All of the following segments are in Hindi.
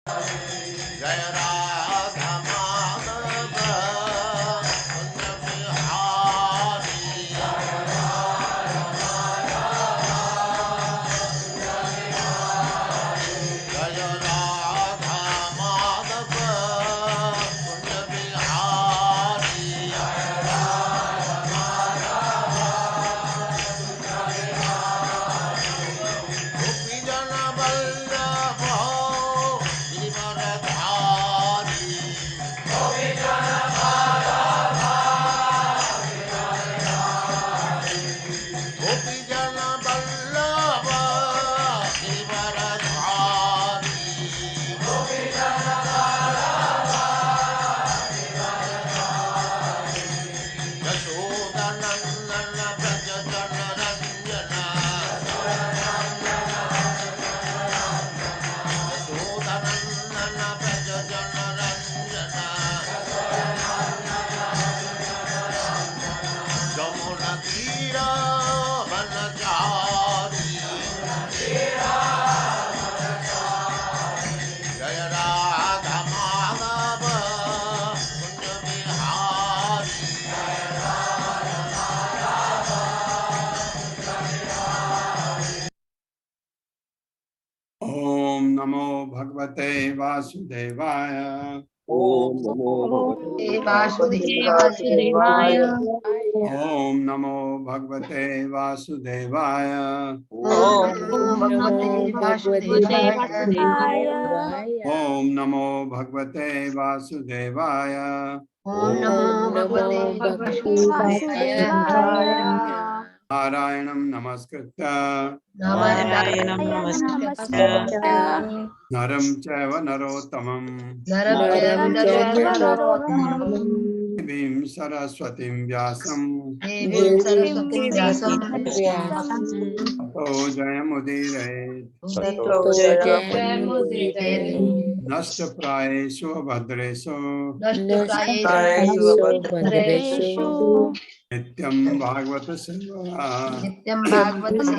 जय राधा माधव कुंज बिहारी जय राधा माधव कुंज बिहारी गोपी जन वल्लभ गिरिवरधारी गोपी जन वल्लभ गिरिवरधारी यशोदनंदन व्रज जन रंजन यशोदनंदन व्रज जन रंजन यमुना तीर वनचारी जय राधा माधव कुंज बिहारी ओम नमो भगवते वासुदेवाय। ओम नमो भगवते वासुदेवाय। ओम नमो भगवते वासुदेवाय। ओम वासुदेवाय। ओम नमो भगवते वासुदेवाय। ओम नमो भगवते वासुदेवाय। नारायणं नमस्कृत्य नारायणं नमस्कृत्य नरं चैव नरोत्तमं देवीं सरस्वतीं व्यासं ततो जयमुदीरयेत्। नष्टप्रायेषु भद्रेषु नित्यं भागवत सेवया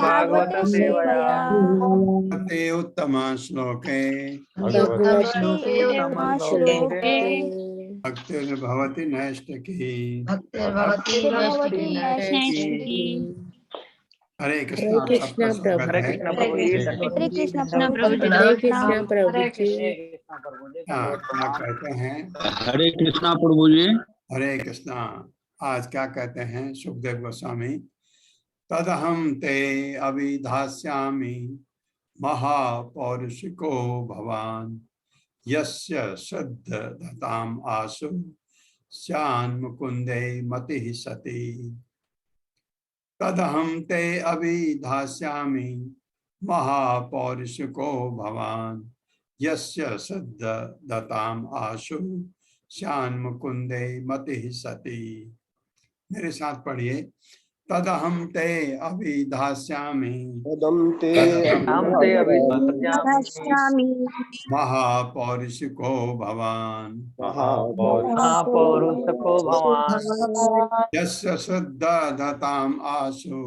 भागवत सेवया ते उत्तम श्लोके भक्तिर्भवति नैष्ठिकी। हरे कृष्ण। आप सबका स्वागत है। हरे कृष्ण प्रभु जी। हाँ, क्या कहते हैं? हरे कृष्णा प्रभु जी। हरे कृष्णा। आज क्या कहते हैं सुखदेव गोस्वामी? तदहं ते अभिधास्यामि महापौरुषिको भवान यस्य श्रद्धताम् आशु स्यान् मुकुंदे मतिः सति। तदहं ते अभिधास्यामि महापौरुषिको भवान यस्य श्रद्धताम् आशु स्यान् मुकुंदे मतिः सति। मेरे साथ पढ़िए। तदहं ते अभिधास्यामि महापौरुषिको भवान महापौरुषको भवान यस्य श्रद्धताम् आशु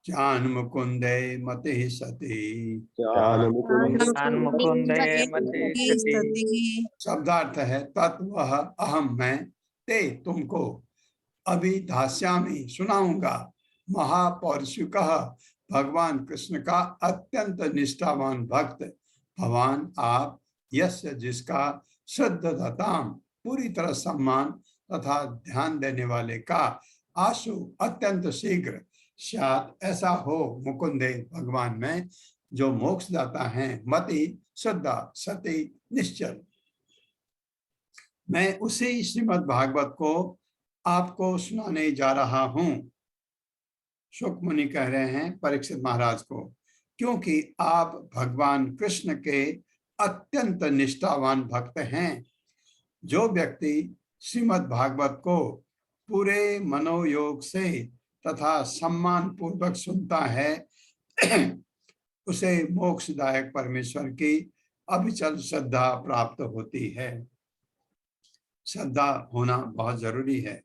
ज्ञान मुकुंदे मतिः सति। शब्दार्थ है तत् वह अहम मैं ते तुमको अभिधास्यामि सुनाऊंगा महापौरुषिकः भगवान कृष्ण का अत्यंत निष्ठावान भक्त भगवान आप यस्य जिसका श्रद्धताम पूरी तरह सम्मान तथा ध्यान देने वाले का आशु अत्यंत शीघ्र शायद ऐसा हो मुकुंदे भगवान में जो मोक्ष दाता है मति श्रद्धा सती निश्चल। मैं उसी श्रीमद् भागवत को आपको सुनाने जा रहा हूं। शुक मुनि कह रहे हैं परीक्षित महाराज को, क्योंकि आप भगवान कृष्ण के अत्यंत निष्ठावान भक्त हैं। जो व्यक्ति श्रीमद् भागवत को पूरे मनोयोग से तथा सम्मान पूर्वक सुनता है उसे मोक्षदायक परमेश्वर की अविचल श्रद्धा प्राप्त होती है। श्रद्धा होना बहुत जरूरी है।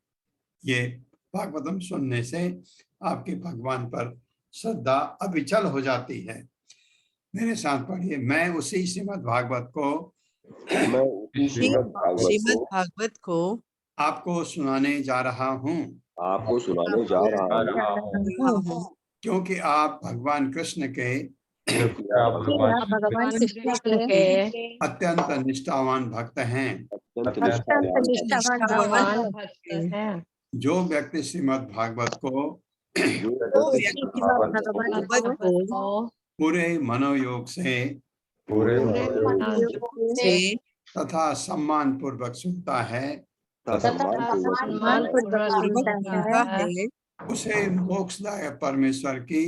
ये भागवतम सुनने से आपके भगवान पर श्रद्धा अविचल हो जाती है। मेरे साथ पढ़िए। मैं उसी श्रीमद् भागवत को मैं उसी श्रीमद् श्रीमद् भागवत को आपको सुनाने जा रहा हूँ, आपको सुनाने जा रहा हूँ, क्योंकि आप भगवान कृष्ण के क्योंकि आप भगवान कृष्ण के अत्यंत निष्ठावान भक्त हैं। अत्यंत निष्ठावान भगवान है। जो व्यक्ति श्रीमद् भागवत को जो भगवान को पूरे मनोयोग से से तथा सम्मान पूर्वक सुनता है, सम्मान पूर्वक सुनता है, है उसे मोक्षदायक परमेश्वर की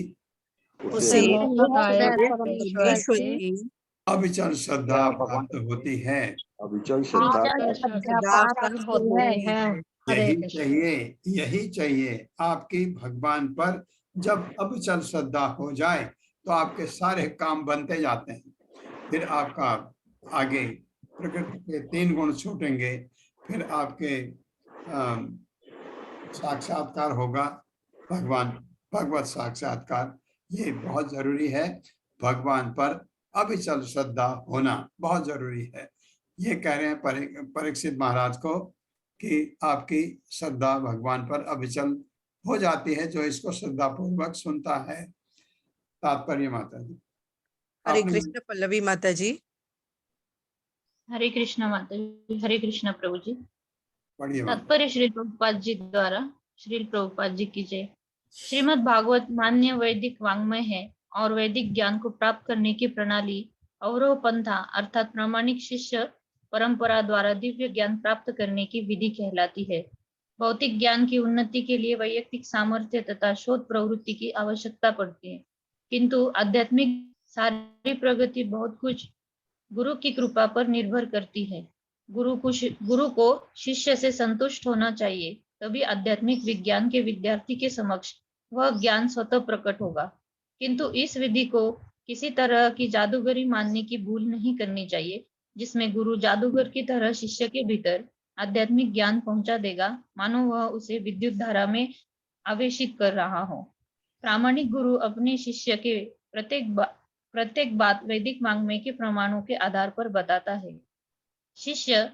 उसे मोक्षदायक परमेश्वर परमेश्वर की की अविचल श्रद्धा प्राप्त होती है। अविचल श्रद्धा श्रद्धा प्राप्त होती है। हरे यही कृष्ण। चाहिए, यही चाहिए आपकी भगवान पर। जब अविचल श्रद्धा हो जाए तो आपके सारे काम बनते जाते हैं। फिर आपका आगे प्रकृति के 3 गुण छूटेंगे, फिर आपके साक्षात्कार होगा, भगवत साक्षात्कार। ये बहुत जरूरी है, भगवान पर अविचल श्रद्धा होना बहुत जरूरी है। ये कह रहे हैं परीक्षित महाराज को कि आपकी श्रद्धा भगवान पर अविचल हो जाती है जो इसको श्रद्धा पूर्वक सुनता है। तात्पर्य माता जी। हरे आपने कृष्ण पल्लवी माता जी। हरे कृष्ण माता जी। हरे कृष्ण प्रभु जी। पढ़िए माता। तात्पर्य श्री प्रभुपाद जी द्वारा। श्री प्रभुपाद जी की जय। श्रीमद् भागवत मान्य वैदिक वांग्मय है और वैदिक ज्ञान को प्राप्त करने की प्रणाली अवरोह पंथा अर्थात प्रामाणिक शिष्य परंपरा द्वारा दिव्य ज्ञान प्राप्त करने की विधि कहलाती है। भौतिक ज्ञान की उन्नति के लिए वैयक्तिक सामर्थ्य तथा शोध प्रवृत्ति की आवश्यकता पड़ती है, किंतु आध्यात्मिक सारी प्रगति बहुत कुछ गुरु की कृपा पर निर्भर करती है। गुरु को शिष्य से संतुष्ट होना चाहिए, तभी आध्यात्मिक विज्ञान के विद्यार्थी के समक्ष वह ज्ञान स्वतः प्रकट होगा। किंतु इस विधि को किसी तरह की जादूगरी मानने की भूल नहीं करनी चाहिए, जिसमें गुरु जादूगर की तरह शिष्य के भीतर आध्यात्मिक ज्ञान पहुंचा देगा, मानो वह उसे विद्युत धारा में आवेशित कर रहा हो। प्रामाणिक गुरु अपने शिष्य के प्रत्येक बात वैदिक वांग्मय के प्रमाणों के आधार पर बताता है। शिष्य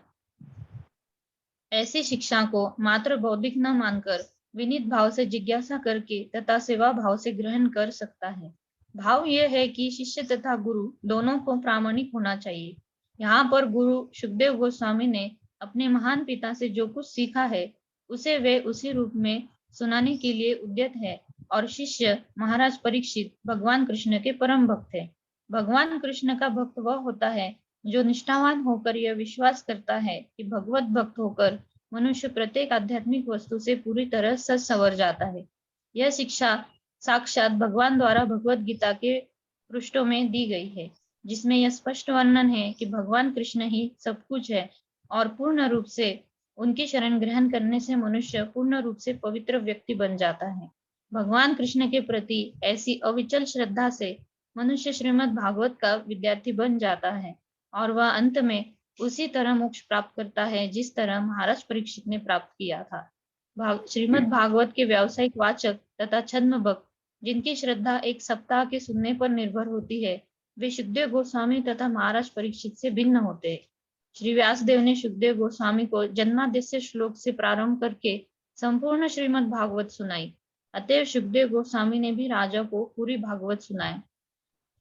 ऐसी शिक्षा को मात्र बौद्धिक न मानकर विनीत भाव से जिज्ञासा करके तथा सेवा भाव से ग्रहण कर सकता है। भाव यह है कि शिष्य तथा गुरु दोनों को प्रामाणिक होना चाहिए। यहाँ पर गुरु सुखदेव गोस्वामी ने अपने महान पिता से जो कुछ सीखा है उसे वे उसी रूप में सुनाने के लिए उद्यत है, और शिष्य महाराज परीक्षित भगवान कृष्ण के परम भक्त है। भगवान कृष्ण का भक्त वह होता है जो निष्ठावान होकर यह विश्वास करता है कि भगवत भक्त होकर मनुष्य प्रत्येक आध्यात्मिक वस्तु से पूरी तरह संवर जाता है। यह शिक्षा साक्षात भगवान द्वारा भगवत गीता के पृष्ठों में दी गई है, जिसमें यह स्पष्ट वर्णन है कि भगवान कृष्ण ही सब कुछ है और पूर्ण रूप से उनकी शरण ग्रहण करने से मनुष्य पूर्ण रूप से पवित्र व्यक्ति बन जाता है। भगवान कृष्ण के प्रति ऐसी अविचल श्रद्धा से मनुष्य श्रीमद् भागवत का विद्यार्थी बन जाता है और वह अंत में उसी तरह मोक्ष प्राप्त करता है जिस तरह महाराज परीक्षित ने प्राप्त किया था। श्रीमद् भागवत के व्यावसायिक वाचक तथा छद्म भक्त जिनकी श्रद्धा एक सप्ताह के सुनने पर निर्भर होती है, वे सुखदेव गोस्वामी तथा महाराज परीक्षित से भिन्न होते हैं। श्री व्यासदेव ने सुखदेव गोस्वामी को जन्माद्यस्य श्लोक से प्रारंभ करके संपूर्ण श्रीमद् भागवत सुनाई, अतएव सुखदेव गोस्वामी ने भी राजा को पूरी भागवत सुनाया।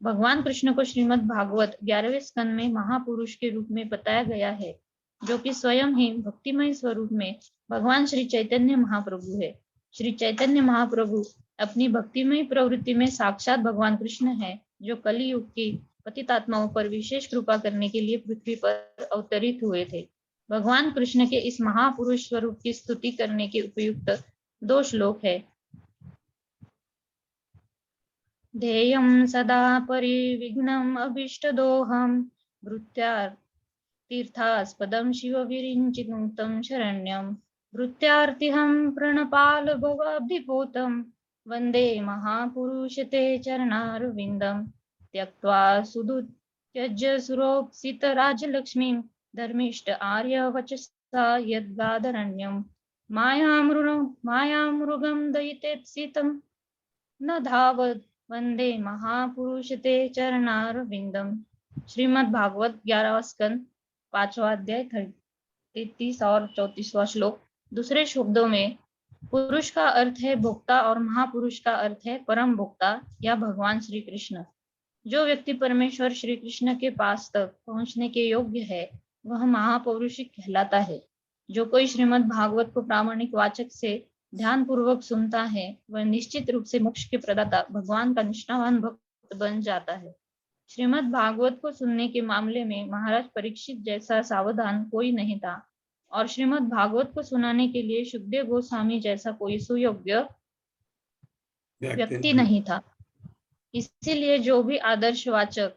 भगवान कृष्ण को श्रीमद् भागवत 11वें स्कंद में महापुरुष के रूप में बताया गया है, जो कि स्वयं ही भक्तिमय स्वरूप में भगवान श्री चैतन्य महाप्रभु है। श्री चैतन्य महाप्रभु अपनी भक्तिमय प्रवृत्ति में साक्षात भगवान कृष्ण है, जो कलि युग की पतितात्माओं पर विशेष कृपा करने के लिए पृथ्वी पर अवतरित हुए थे। भगवान कृष्ण के इस महापुरुष स्वरूप की स्तुति करने के उपयुक्त 2 श्लोक है। ध्येयं सदा परिविघ्नम् अभीष्टदोहं भृत्यार्तीर्थास्पदं शिवविरिञ्चितं शरण्यं भृत्यार्तिहं प्रणपाल भवाब्धिपूतं वन्दे महापुरुषते चरणारविन्दं त्यक्त्वा सुदुत्यज्य सुरोप्सितराजलक्ष्मीं धर्मिष्ठ आर्यवचसा यद्गादरण्यं मायामृगं दयितेत्सितं न धावत् वंदे महापुरुष ते चरणारविंदम। श्रीमद् भागवत 11वां स्कंद 5वां अध्याय 33 और 34वां श्लोक। दूसरे शब्दों में पुरुष का अर्थ है भोक्ता और महापुरुष का अर्थ है परम भोक्ता या भगवान श्री कृष्ण। जो व्यक्ति परमेश्वर श्री कृष्ण के पास तक पहुंचने के योग्य है वह महापुरुष कहलाता है। जो कोई श्रीमद् भागवत को प्रामाणिक वाचक से ध्यान पूर्वक सुनता है वह निश्चित रूप से मोक्ष के प्रदाता भगवान का निष्ठावान भक्त बन जाता है। श्रीमद् भागवत को सुनने के मामले में महाराज परीक्षित जैसा सावधान कोई नहीं था और श्रीमद् भागवत को सुनाने के लिए सुखदेव गोस्वामी जैसा कोई सुयोग्य व्यक्ति नहीं था। इसीलिए जो भी आदर्श वाचक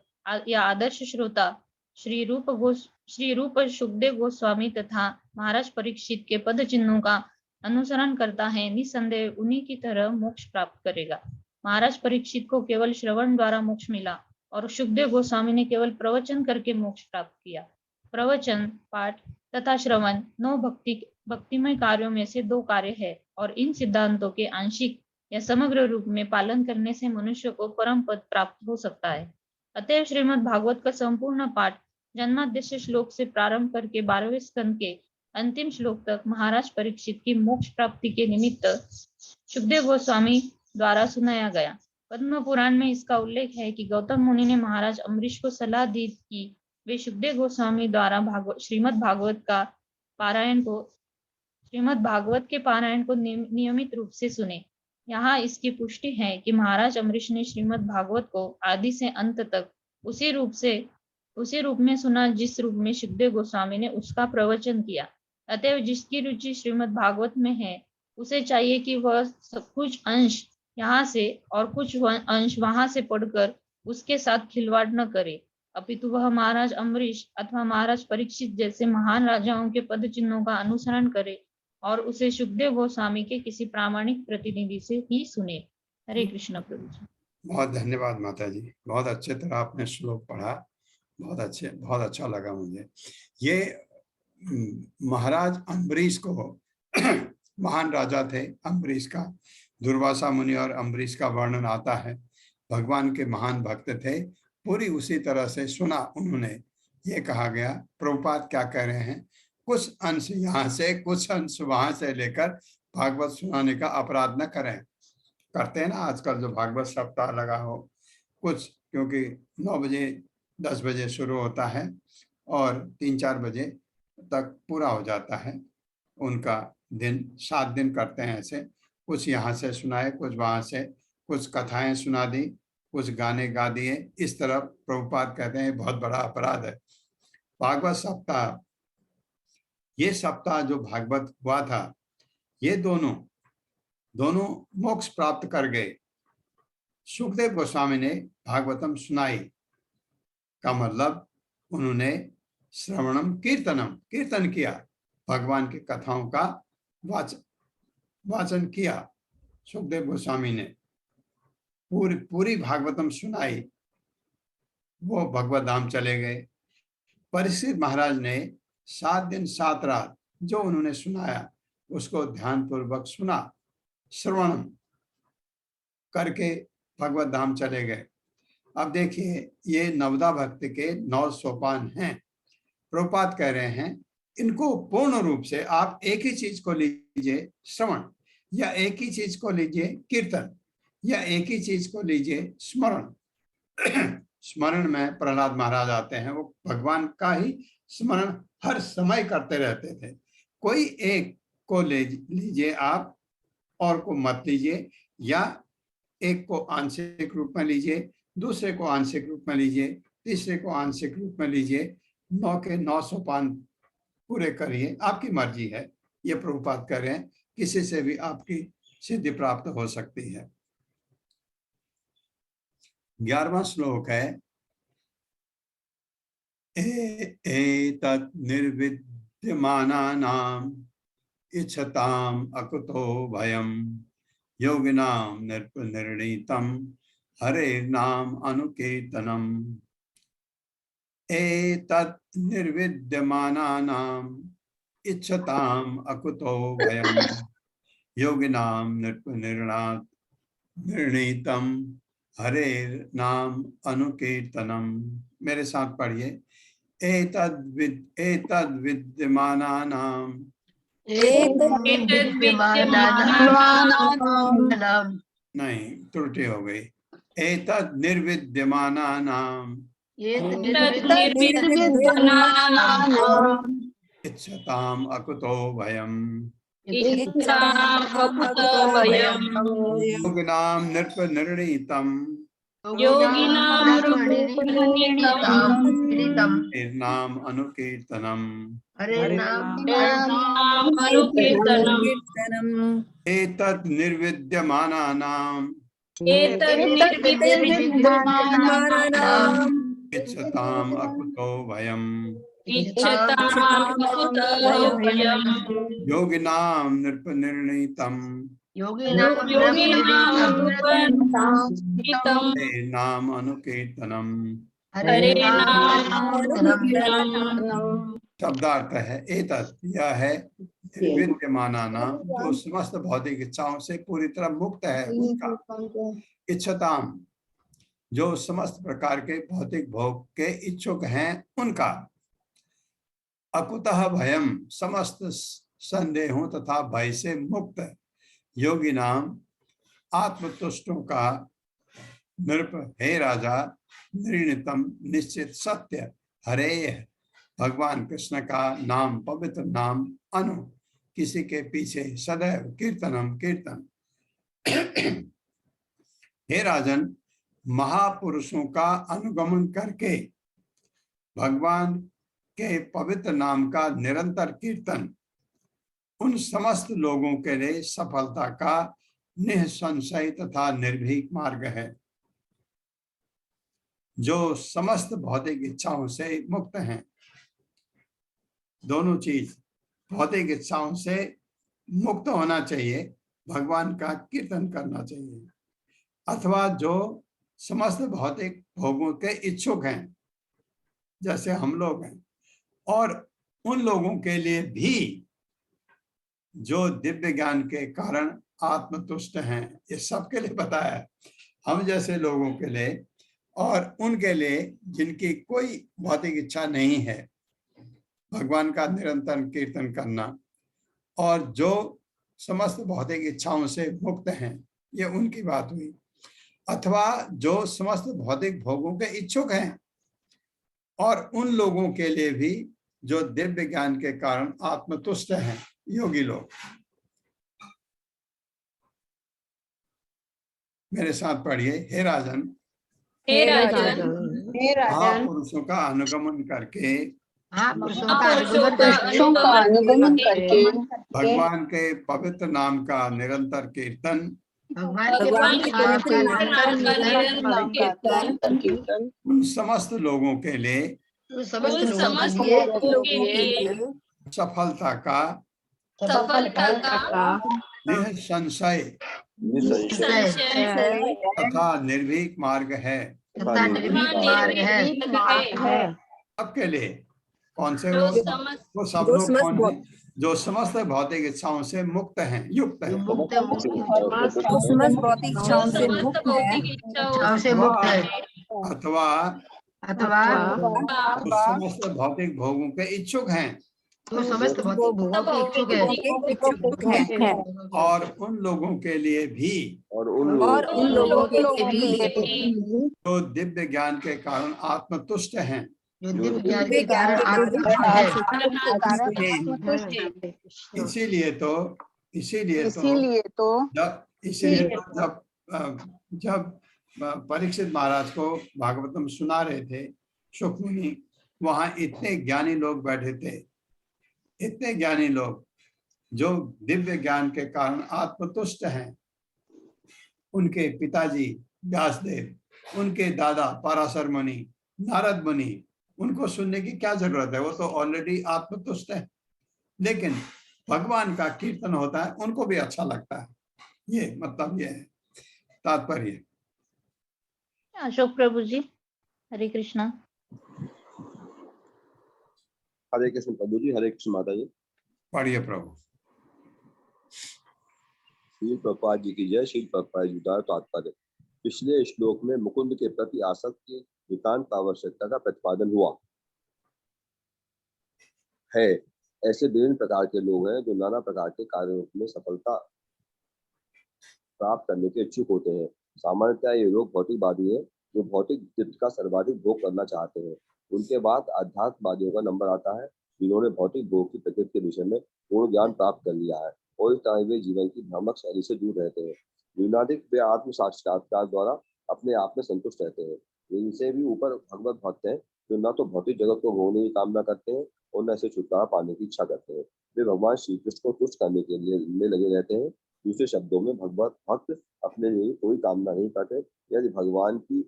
या आदर्श श्रोता श्री रूप सुखदेव गोस्वामी तथा महाराज परीक्षित के पद चिन्हों का अनुसरण करता है निसंदेह उन्हीं की तरह मोक्ष प्राप्त करेगा। महाराज परीक्षित को केवल श्रवण द्वारा मोक्ष मिला और सुखदेव गोस्वामी ने केवल प्रवचन करके मोक्ष प्राप्त किया। प्रवचन, पाठ तथा श्रवण 9 भक्तिमय कार्यों में से 2 कार्य है और इन सिद्धांतों के आंशिक या समग्र रूप में पालन करने से मनुष्य को परम पद प्राप्त हो सकता है। अतएव श्रीमद् भागवत का संपूर्ण पाठ जन्माद्यस्य श्लोक से प्रारंभ करके 12वें स्कंद के अंतिम श्लोक तक महाराज परीक्षित की मोक्ष प्राप्ति के निमित्त सुखदेव गोस्वामी द्वारा सुनाया गया। पद्म पुराण में इसका उल्लेख है कि गौतम मुनि ने महाराज अम्बरीश को सलाह दी कि वे सुखदेव गोस्वामी द्वारा श्रीमद् भागवत के पारायण को नियमित रूप से सुने। यहाँ इसकी पुष्टि है कि महाराज अम्बरीश ने श्रीमद् भागवत को आदि से अंत तक उसी रूप में सुना जिस रूप में सुखदेव गोस्वामी ने उसका प्रवचन किया। अतएव जिसकी रुचि श्रीमद् भागवत में है उसे चाहिए कि वह कुछ अंश यहाँ से और कुछ अंश वहां से पढ़कर उसके साथ खिलवाड़ न करे, अपितु वह महाराज अम्बरीश अथवा महाराज परीक्षित जैसे महान राजाओं के पद चिन्हों का अनुसरण करे और उसे सुखदेव गोस्वामी के किसी प्रामाणिक प्रतिनिधि से ही सुने। हरे कृष्ण प्रभु जी। बहुत धन्यवाद माता जी, बहुत अच्छे तरह आपने श्लोक पढ़ा, बहुत अच्छा लगा मुझे। ये महाराज अम्बरीश को महान राजा थे अम्बरीश का, दुर्वासा मुनि और अम्बरीश का वर्णन आता है। भगवान के महान भक्त थे, पूरी उसी तरह से सुना उन्होंने। ये कहा गया, प्रभुपाद क्या कह रहे हैं, कुछ अंश यहाँ से कुछ अंश वहां से लेकर भागवत सुनाने का अपराध न करें। करते हैं ना आजकल जो भागवत सप्ताह लगा हो कुछ, क्योंकि 9 बजे 10 बजे शुरू होता है और 3-4 बजे तक पूरा हो जाता है उनका दिन। 7 दिन करते हैं ऐसे, कुछ यहाँ से सुनाए, कुछ वहां से, कुछ कथाएं सुना दी, कुछ गाने गा दिए। इस तरह प्रभुपाद कहते हैं बहुत बड़ा अपराध है। भागवत सप्ताह, ये सप्ताह जो भागवत हुआ था, ये दोनों मोक्ष प्राप्त कर गए। सुखदेव गोस्वामी ने भागवतम सुनाई का मतलब उन्होंने श्रवणम कीर्तन किया, भगवान की कथाओं का वाचन किया। सुखदेव गोस्वामी ने पूरी भागवतम सुनाई, वो भगवत धाम चले गए। परीक्षित महाराज ने 7 दिन 7 रात जो उन्होंने सुनाया उसको ध्यान पूर्वक सुना, श्रवण करके भगवत धाम चले गए। अब देखिए, ये नवदा भक्ति के 9 सोपान हैं। प्रभुपाद कह रहे हैं इनको पूर्ण रूप से आप एक ही चीज को लीजिए श्रवण, या एक ही चीज को लीजिए कीर्तन, या एक ही चीज को लीजिए स्मरण। स्मरण में प्रहलाद महाराज आते हैं, वो भगवान का ही स्मरण हर समय करते रहते थे। कोई एक को लीजिए आप और को मत लीजिए, या एक को आंशिक रूप में लीजिए, दूसरे को आंशिक रूप में लीजिए, तीसरे को आंशिक रूप में लीजिए। 9 के 9 सोपान पूरे करिए, आपकी मर्जी है। ये प्रभुपाद कर रहे हैं, किसी से भी आपकी सिद्धि प्राप्त हो सकती है। 11वां श्लोक है, एतत् निर्विद्यमानानाम् इच्छताम् अकुतो भयम् योगिनां निर्णीतम् हरे नाम अनुकीर्तनम्। एतत् निर्विद्यमानानाम् इच्छताम् अकुतो भयम् योगिनां निर्णीतम् हरे नाम अनुकीर्तनम। मेरे साथ पढ़िए। एतद विद्यमानानाम नहीं, त्रुटि हो गई। एतद निर्विद्यमानानाम इच्छताम अकुतो भयम् योगिनाम नृपनिर्णीतम नाम अनुकीर्तनम एतत् निर्विद्यमानानाम इच्छताम अकुतो भयम् योगिनाम नृपनिर्णीतम नाम अनुकीर्तनम। शब्दार्थ है एतत्, यह है विद्यमानानाम, जो समस्त भौतिक इच्छाओं से पूरी तरह मुक्त है उनका। इच्छताम, जो समस्त प्रकार के भौतिक भोग के इच्छुक हैं उनका। अकुतः भयम, समस्त संदेहों तथा भय से मुक्त। योगी नाम, आत्मतुष्टों का। नृप, हे राजा। निर्णितम, निश्चित सत्य। हरे, भगवान कृष्ण का नाम, पवित्र नाम। अनु, किसी के पीछे। सदैव, कीर्तनम, कीर्तन। हे राजन, महापुरुषों का अनुगमन करके भगवान के पवित्र नाम का निरंतर कीर्तन उन समस्त लोगों के लिए सफलता का निसंशय तथा निर्भीक मार्ग है, जो समस्त भौतिक इच्छाओं से मुक्त हैं। दोनों चीज, भौतिक इच्छाओं से मुक्त होना चाहिए, भगवान का कीर्तन करना चाहिए, अथवा जो समस्त भौतिक भोगों के इच्छुक हैं जैसे हम लोग हैं, और उन लोगों के लिए भी जो दिव्य ज्ञान के कारण आत्मतुष्ट हैं। ये सबके लिए बताया है, हम जैसे लोगों के लिए और उनके लिए जिनकी कोई भौतिक इच्छा नहीं है, भगवान का निरंतर कीर्तन करना। और जो समस्त भौतिक इच्छाओं से मुक्त हैं, ये उनकी बात हुई। अथवा जो समस्त भौतिक भोगों के इच्छुक हैं, और उन लोगों के लिए भी जो दिव्य ज्ञान के कारण आत्मतुष्ट हैं, योगी लोग। मेरे साथ पढ़िए। हे राजन, महापुरुषों का अनुगमन करके भगवान के पवित्र नाम का निरंतर कीर्तन उन समस्त लोगों के लिए सफलता का निसंशय तथा निर्भीक मार्ग है। सबके लिए। कौन से? वो सब लोग कौन है? जो समस्त भौतिक इच्छाओं से मुक्त हैं, युक्त हैं। अथवा समस्त भौतिक भोगों के इच्छुक हैं, और उन लोगों के लिए भी जो दिव्य ज्ञान के कारण आत्मतुष्ट हैं। इसीलिए तो जब परीक्षित महाराज को भागवतम सुना रहे थे शुक मुनि, वहां इतने ज्ञानी लोग बैठे थे, इतने ज्ञानी लोग जो दिव्य ज्ञान के कारण आत्मतुष्ट हैं। उनके पिताजी व्यासदेव, उनके दादा पराशर मुनि, नारद मुनि, उनको सुनने की क्या जरूरत है? वो तो ऑलरेडी आत्मतुष्ट है। लेकिन भगवान का कीर्तन होता है, उनको भी अच्छा लगता है। ये मतलब ये है तात्पर्य। अशोक प्रभु जी, हरे कृष्णा। हरे कृष्ण प्रभु जी, हरे कृष्ण माता जी। पढ़िए प्रभु। श्री प्रभुपाद जी की जय। श्री प्रभुपाद जी का तात्पर्य। पिछले श्लोक में मुकुंद के प्रति आसक्त की नितांत आवश्यकता का प्रतिपादन हुआ है। ऐसे विभिन्न प्रकार के लोग हैं जो नाना प्रकार के कार्यों में सफलता प्राप्त करने के इच्छुक होते हैं। सामान्यतः ये लोग भौतिकवादी हैं जो भौतिक तृप्ति का सर्वाधिक भोग करना चाहते हैं। उनके बाद आध्यात्मवादियों का नंबर आता है जिन्होंने भौतिक भोग की प्रकृति के विषय में पूर्ण ज्ञान प्राप्त कर लिया है और इस तरह वे जीवन की भ्रामक शैली से दूर रहते हैं। न्यूनाधिक वे आत्म साक्षात्कार द्वारा अपने आप में संतुष्ट रहते हैं। इनसे भी ऊपर भगवत भक्त हैं जो न तो भौतिक जगत को भोगने की कामना करते हैं और न इसे छुटकारा पाने की इच्छा करते हैं। वे भगवान श्री कृष्ण को तुष्ट करने के लिए लगे रहते हैं। दूसरे शब्दों में भगवत भक्त अपने लिए कोई कामना नहीं करते। यदि भगवान की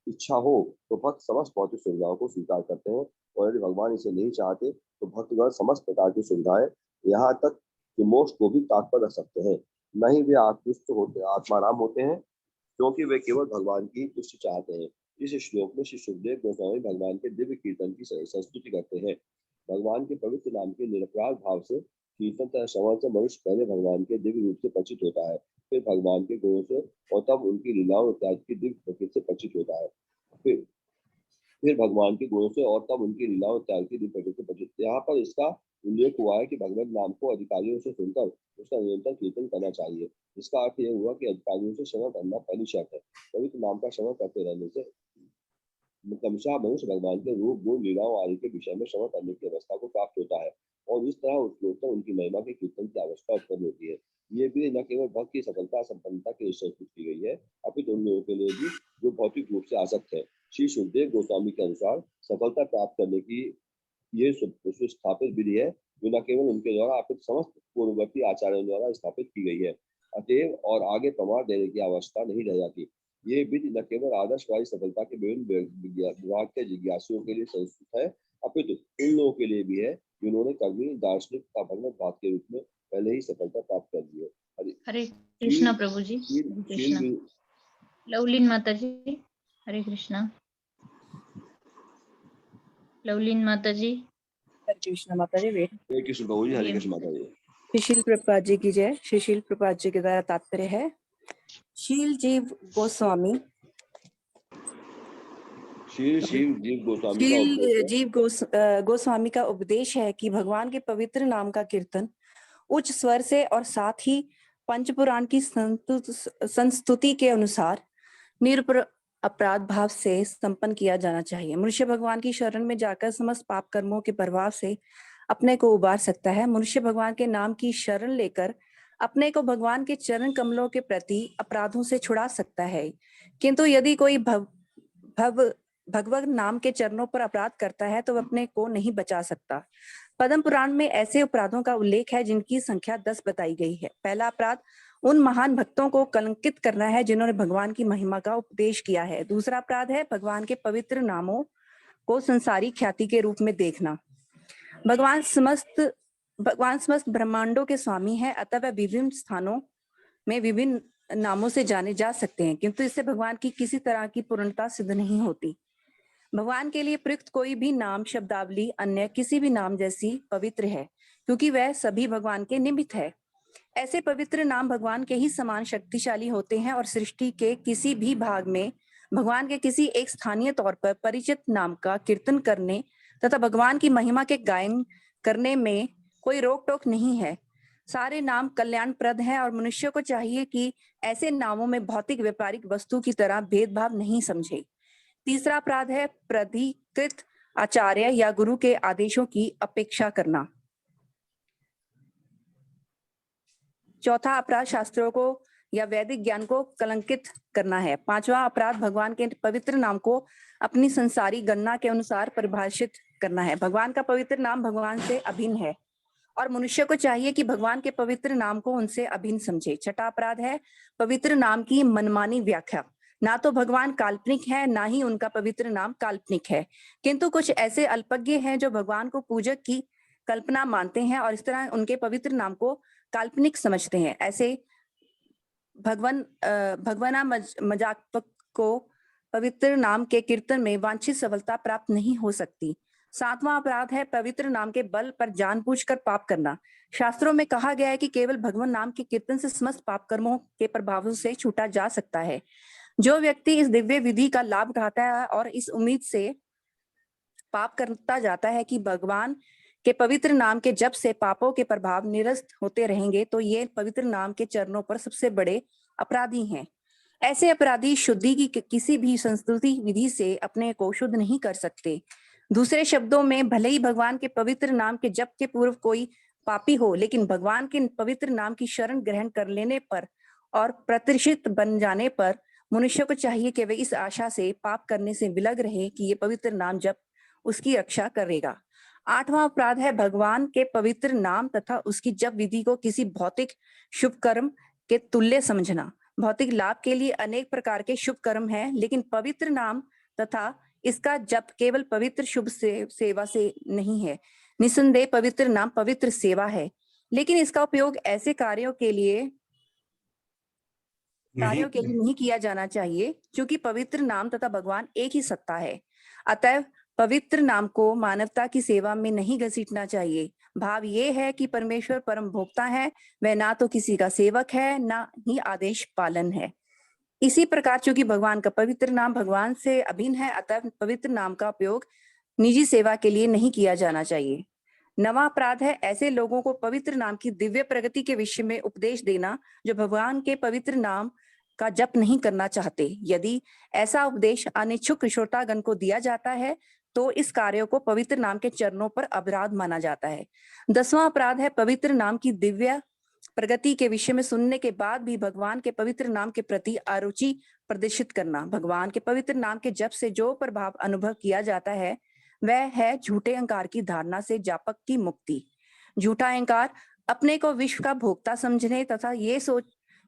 इच्छा हो तो भक्त समस्त भौतिक सुविधाओं को स्वीकार करते हैं और यदि भगवान इसे नहीं चाहते तो भक्तगण समस्त प्रकार की सुविधाएं यहाँ तक कि मोक्ष को भी ताक पर रख सकते हैं। न ही वे आत्माराम होते हैं क्योंकि वे केवल भगवान की तुष्टि चाहते हैं। इस श्लोक में श्री सुखदेव गोस्वामी भगवान के दिव्य कीर्तन की संस्तुति करते हैं। भगवान के पवित्र नाम के निरपराध भाव से कीर्तन तथा श्रवण से मनुष्य पहले भगवान के दिव्य रूप से परिचित होता है, फिर भगवान के गुणों से और तब उनकी लीलाओं इत्यादि की दिव्य प्रकृति से परिचित होता है। फिर भगवान के गुणों से और तब उनकी लीलाओं इत्यादि की दिव्य प्रकृति से परिचित। यहाँ पर इसका उल्लेख हुआ है कि भगवत नाम को अधिकारियों से सुनकर उसका निरंतर कीर्तन करना चाहिए। इसका अर्थ यह हुआ कि अधिकारियों से श्रवण करना पहली शर्त है। पवित्र नाम का श्रवण करते रहने से क्रमशः मनुष्य भगवान के रूप गुण लीलाओं आदि के विषय में श्रवण करने की अवस्था को प्राप्त होता है और इस तरह उत्तरोत्तर उनकी महिमा के कीर्तन की आवश्यकता उत्पन्न होती है। ये भी न केवल भक्त की सफलता संपन्नता के लिए संस्तुत की गई है अपितु उन लोगों के लिए भी जो भौतिक रूप से आसक्त है। श्री सुखदेव गोस्वामी के अनुसार सफलता प्राप्त करने की ये सुस्थापित विधि है जो न केवल उनके द्वारा अपितु समस्त पूर्ववर्ती आचार्यों द्वारा स्थापित की गई है। अतएव और आगे प्रमाण देने की आवश्यकता नहीं रह जाती। ये विधि न केवल आदर्शवादी सफलता के विभिन्न विभाग के जिज्ञासुओं के लिए संस्कृत है अपितु उन लोगों के लिए भी है जिन्होंने कर्मी दार्शनिक का भगवत भाव के रूप में पहले ही सफलता प्राप्त कर ली है। हरे कृष्णा प्रभु जी। कृष्णा लवलीन माता जी। हरे कृष्णा लवलीन माता जी। हरे कृष्णा माता जी। वेट हरे कृष्ण प्रभु जी। हरे कृष्ण माता जी। शिशिल प्रपात जी की जय। शिशिल प्रपात जी के द्वारा तात्पर्य है शील जीव गोस्वामी गोस्वामी का उपदेश है कि भगवान के पवित्र नाम का कीर्तन उच्च स्वर से और साथ ही पंचपुराण की संस्तुति के अनुसार अपराध भाव से संपन्न किया जाना चाहिए। मनुष्य भगवान की शरण में जाकर समस्त पाप कर्मों के प्रभाव से अपने को उबार सकता है। मनुष्य भगवान के नाम की शरण लेकर अपने को भगवान के चरण कमलों के प्रति अपराधों से छुड़ा सकता है। किंतु यदि कोई भगवत नाम के चरणों पर अपराध करता है तो वह अपने को नहीं बचा सकता। पद्म पुराण में ऐसे अपराधों का उल्लेख है जिनकी संख्या 10 बताई गई है। पहला अपराध उन महान भक्तों को कलंकित करना है जिन्होंने भगवान की महिमा का उपदेश किया है। दूसरा अपराध है भगवान के पवित्र नामों को संसारी ख्याति के रूप में देखना। भगवान समस्त ब्रह्मांडों के स्वामी है, अतः वह विभिन्न स्थानों में विभिन्न नामों से जाने जा सकते हैं, किंतु इससे भगवान की किसी तरह की पूर्णता सिद्ध नहीं होती। भगवान के लिए प्रयुक्त कोई भी नाम शब्दावली अन्य किसी भी नाम जैसी पवित्र है क्योंकि वह सभी भगवान के निमित्त है। ऐसे पवित्र नाम भगवान के ही समान शक्तिशाली होते हैं और सृष्टि के किसी भी भाग में भगवान के किसी एक स्थानीय तौर पर परिचित नाम का कीर्तन करने तथा भगवान की महिमा के गायन करने में कोई रोक टोक नहीं है। सारे नाम कल्याणप्रद हैं और मनुष्य को चाहिए कि ऐसे नामों में भौतिक व्यापारिक वस्तु की तरह भेदभाव नहीं समझे। तीसरा अपराध है प्राधिकृत आचार्य या गुरु के आदेशों की अपेक्षा करना। चौथा अपराध शास्त्रों को या वैदिक ज्ञान को कलंकित करना है। पांचवा अपराध भगवान के पवित्र नाम को अपनी संसारी गणना के अनुसार परिभाषित करना है। भगवान का पवित्र नाम भगवान से अभिन्न है और मनुष्य को चाहिए कि भगवान के पवित्र नाम को उनसे अभिन्न समझे। छठा अपराध है पवित्र नाम की मनमानी व्याख्या। ना तो भगवान काल्पनिक है, ना ही उनका पवित्र नाम काल्पनिक है, किंतु कुछ ऐसे अल्पज्ञ हैं जो भगवान को पूजक की कल्पना मानते हैं और इस तरह उनके पवित्र नाम को काल्पनिक समझते हैं। ऐसे भगवाना मजाक को पवित्र नाम के कीर्तन में वांछित सफलता प्राप्त नहीं हो सकती। 7वां अपराध है पवित्र नाम के बल पर जानबूझकर पाप करना। शास्त्रों में कहा गया है कि केवल भगवान नाम के कीर्तन से समस्त पाप कर्मों के प्रभावों से छूटा जा सकता है। जो व्यक्ति इस दिव्य विधि का लाभ उठाता है और इस उम्मीद से पाप करता जाता है कि भगवान के पवित्र नाम के जप से पापों के प्रभाव निरस्त होते रहेंगे, तो ये पवित्र नाम के चरणों पर सबसे बड़े अपराधी हैं। ऐसे अपराधी शुद्धि की किसी भी संस्तुति विधि से अपने को शुद्ध नहीं कर सकते। दूसरे शब्दों में, भले ही भगवान के पवित्र नाम के जप के पूर्व कोई पापी हो, लेकिन भगवान के पवित्र नाम की शरण ग्रहण कर लेने पर और प्रतिष्ठित बन जाने पर मनुष्य को चाहिए कि वे इस आशा से पाप करने से विलग रहे कि ये पवित्र नाम जप उसकी रक्षा करेगा। 8वां अपराध है भगवान के पवित्र नाम तथा उसकी जप विधि को किसी भौतिक शुभ कर्म के तुल्य समझना। भौतिक लाभ के लिए अनेक प्रकार के शुभ कर्म हैं, लेकिन पवित्र नाम तथा इसका जप केवल पवित्र शुभ सेवा से नहीं है। निसंदेह पवित्र नाम पवित्र सेवा है, लेकिन इसका उपयोग ऐसे कार्यों के लिए नहीं किया जाना चाहिए, क्योंकि पवित्र नाम तथा भगवान एक ही सत्ता है। अतः पवित्र नाम को मानवता की सेवा में नहीं घसीटना चाहिए। भाव ये है कि परमेश्वर परम भोक्ता है, वह ना तो किसी का सेवक है, ना ही आदेश पालन है। इसी प्रकार चूंकि भगवान का पवित्र नाम भगवान से अभिन्न है, अतः पवित्र नाम का उपयोग निजी सेवा के लिए नहीं किया जाना चाहिए। 9वां अपराध है ऐसे लोगों को पवित्र नाम की दिव्य प्रगति के विषय में उपदेश देना जो भगवान के पवित्र नाम का जप नहीं करना चाहते। यदि ऐसा उपदेश अनिच्छुक श्रोतागण को दिया जाता है तो इस कार्य को पवित्र नाम के चरणों पर अपराध माना जाता है। 10वां अपराध है पवित्र नाम की दिव्य प्रगति के विषय में सुनने के बाद भी भगवान के पवित्र नाम के प्रति अरुचि प्रदर्शित करना। भगवान के पवित्र नाम के जप से जो प्रभाव अनुभव किया जाता है वह है झूठे अहंकार की धारणा से जापक की मुक्ति। झूठा अहंकार अपने को विश्व का भोक्ता समझने तथा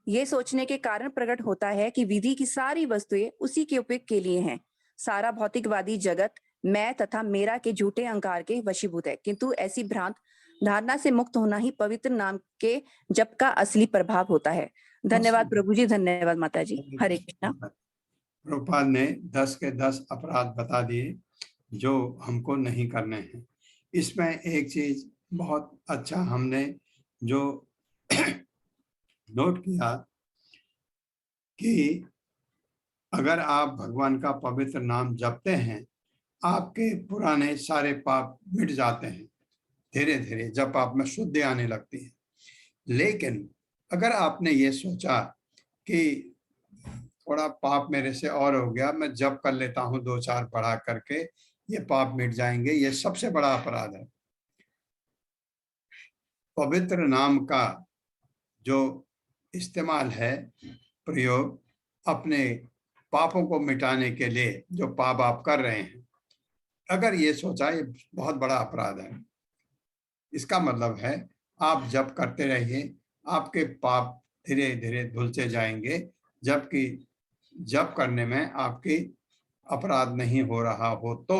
ये सोचने के कारण प्रकट होता है कि विधि की सारी वस्तुएं उसी के उपयोग के लिए हैं। सारा भौतिकवादी जगत मैं तथा मेरा के झूठे अहंकार के वशीभूत है, किंतु ऐसी भ्रांत धारणा से मुक्त होना ही पवित्र नाम के जप का असली प्रभाव होता है। धन्यवाद प्रभु जी, धन्यवाद माता जी। हरे कृष्णा। प्रभुपाद ने 10 के 10 अपराध बता दिए जो हमको नहीं करने हैं। इसमें एक चीज बहुत अच्छा हमने जो नोट किया कि अगर आप भगवान का पवित्र नाम जपते हैं, आपके पुराने सारे पाप मिट जाते हैं धीरे धीरे जब आप में शुद्धि आने लगती है। लेकिन अगर आपने ये सोचा कि थोड़ा पाप मेरे से और हो गया, मैं जप कर लेता हूँ 2-4 पढ़ा करके, ये पाप मिट जाएंगे, ये सबसे बड़ा अपराध है। पवित्र नाम का जो इस्तेमाल है, प्रयोग अपने पापों को मिटाने के लिए, जो पाप आप कर रहे हैं, अगर ये सोचा, ये बहुत बड़ा अपराध है। इसका मतलब है आप जप करते रहिए, आपके पाप धीरे धीरे धुलते जाएंगे, जबकि जप करने में आपकी अपराध नहीं हो रहा हो तो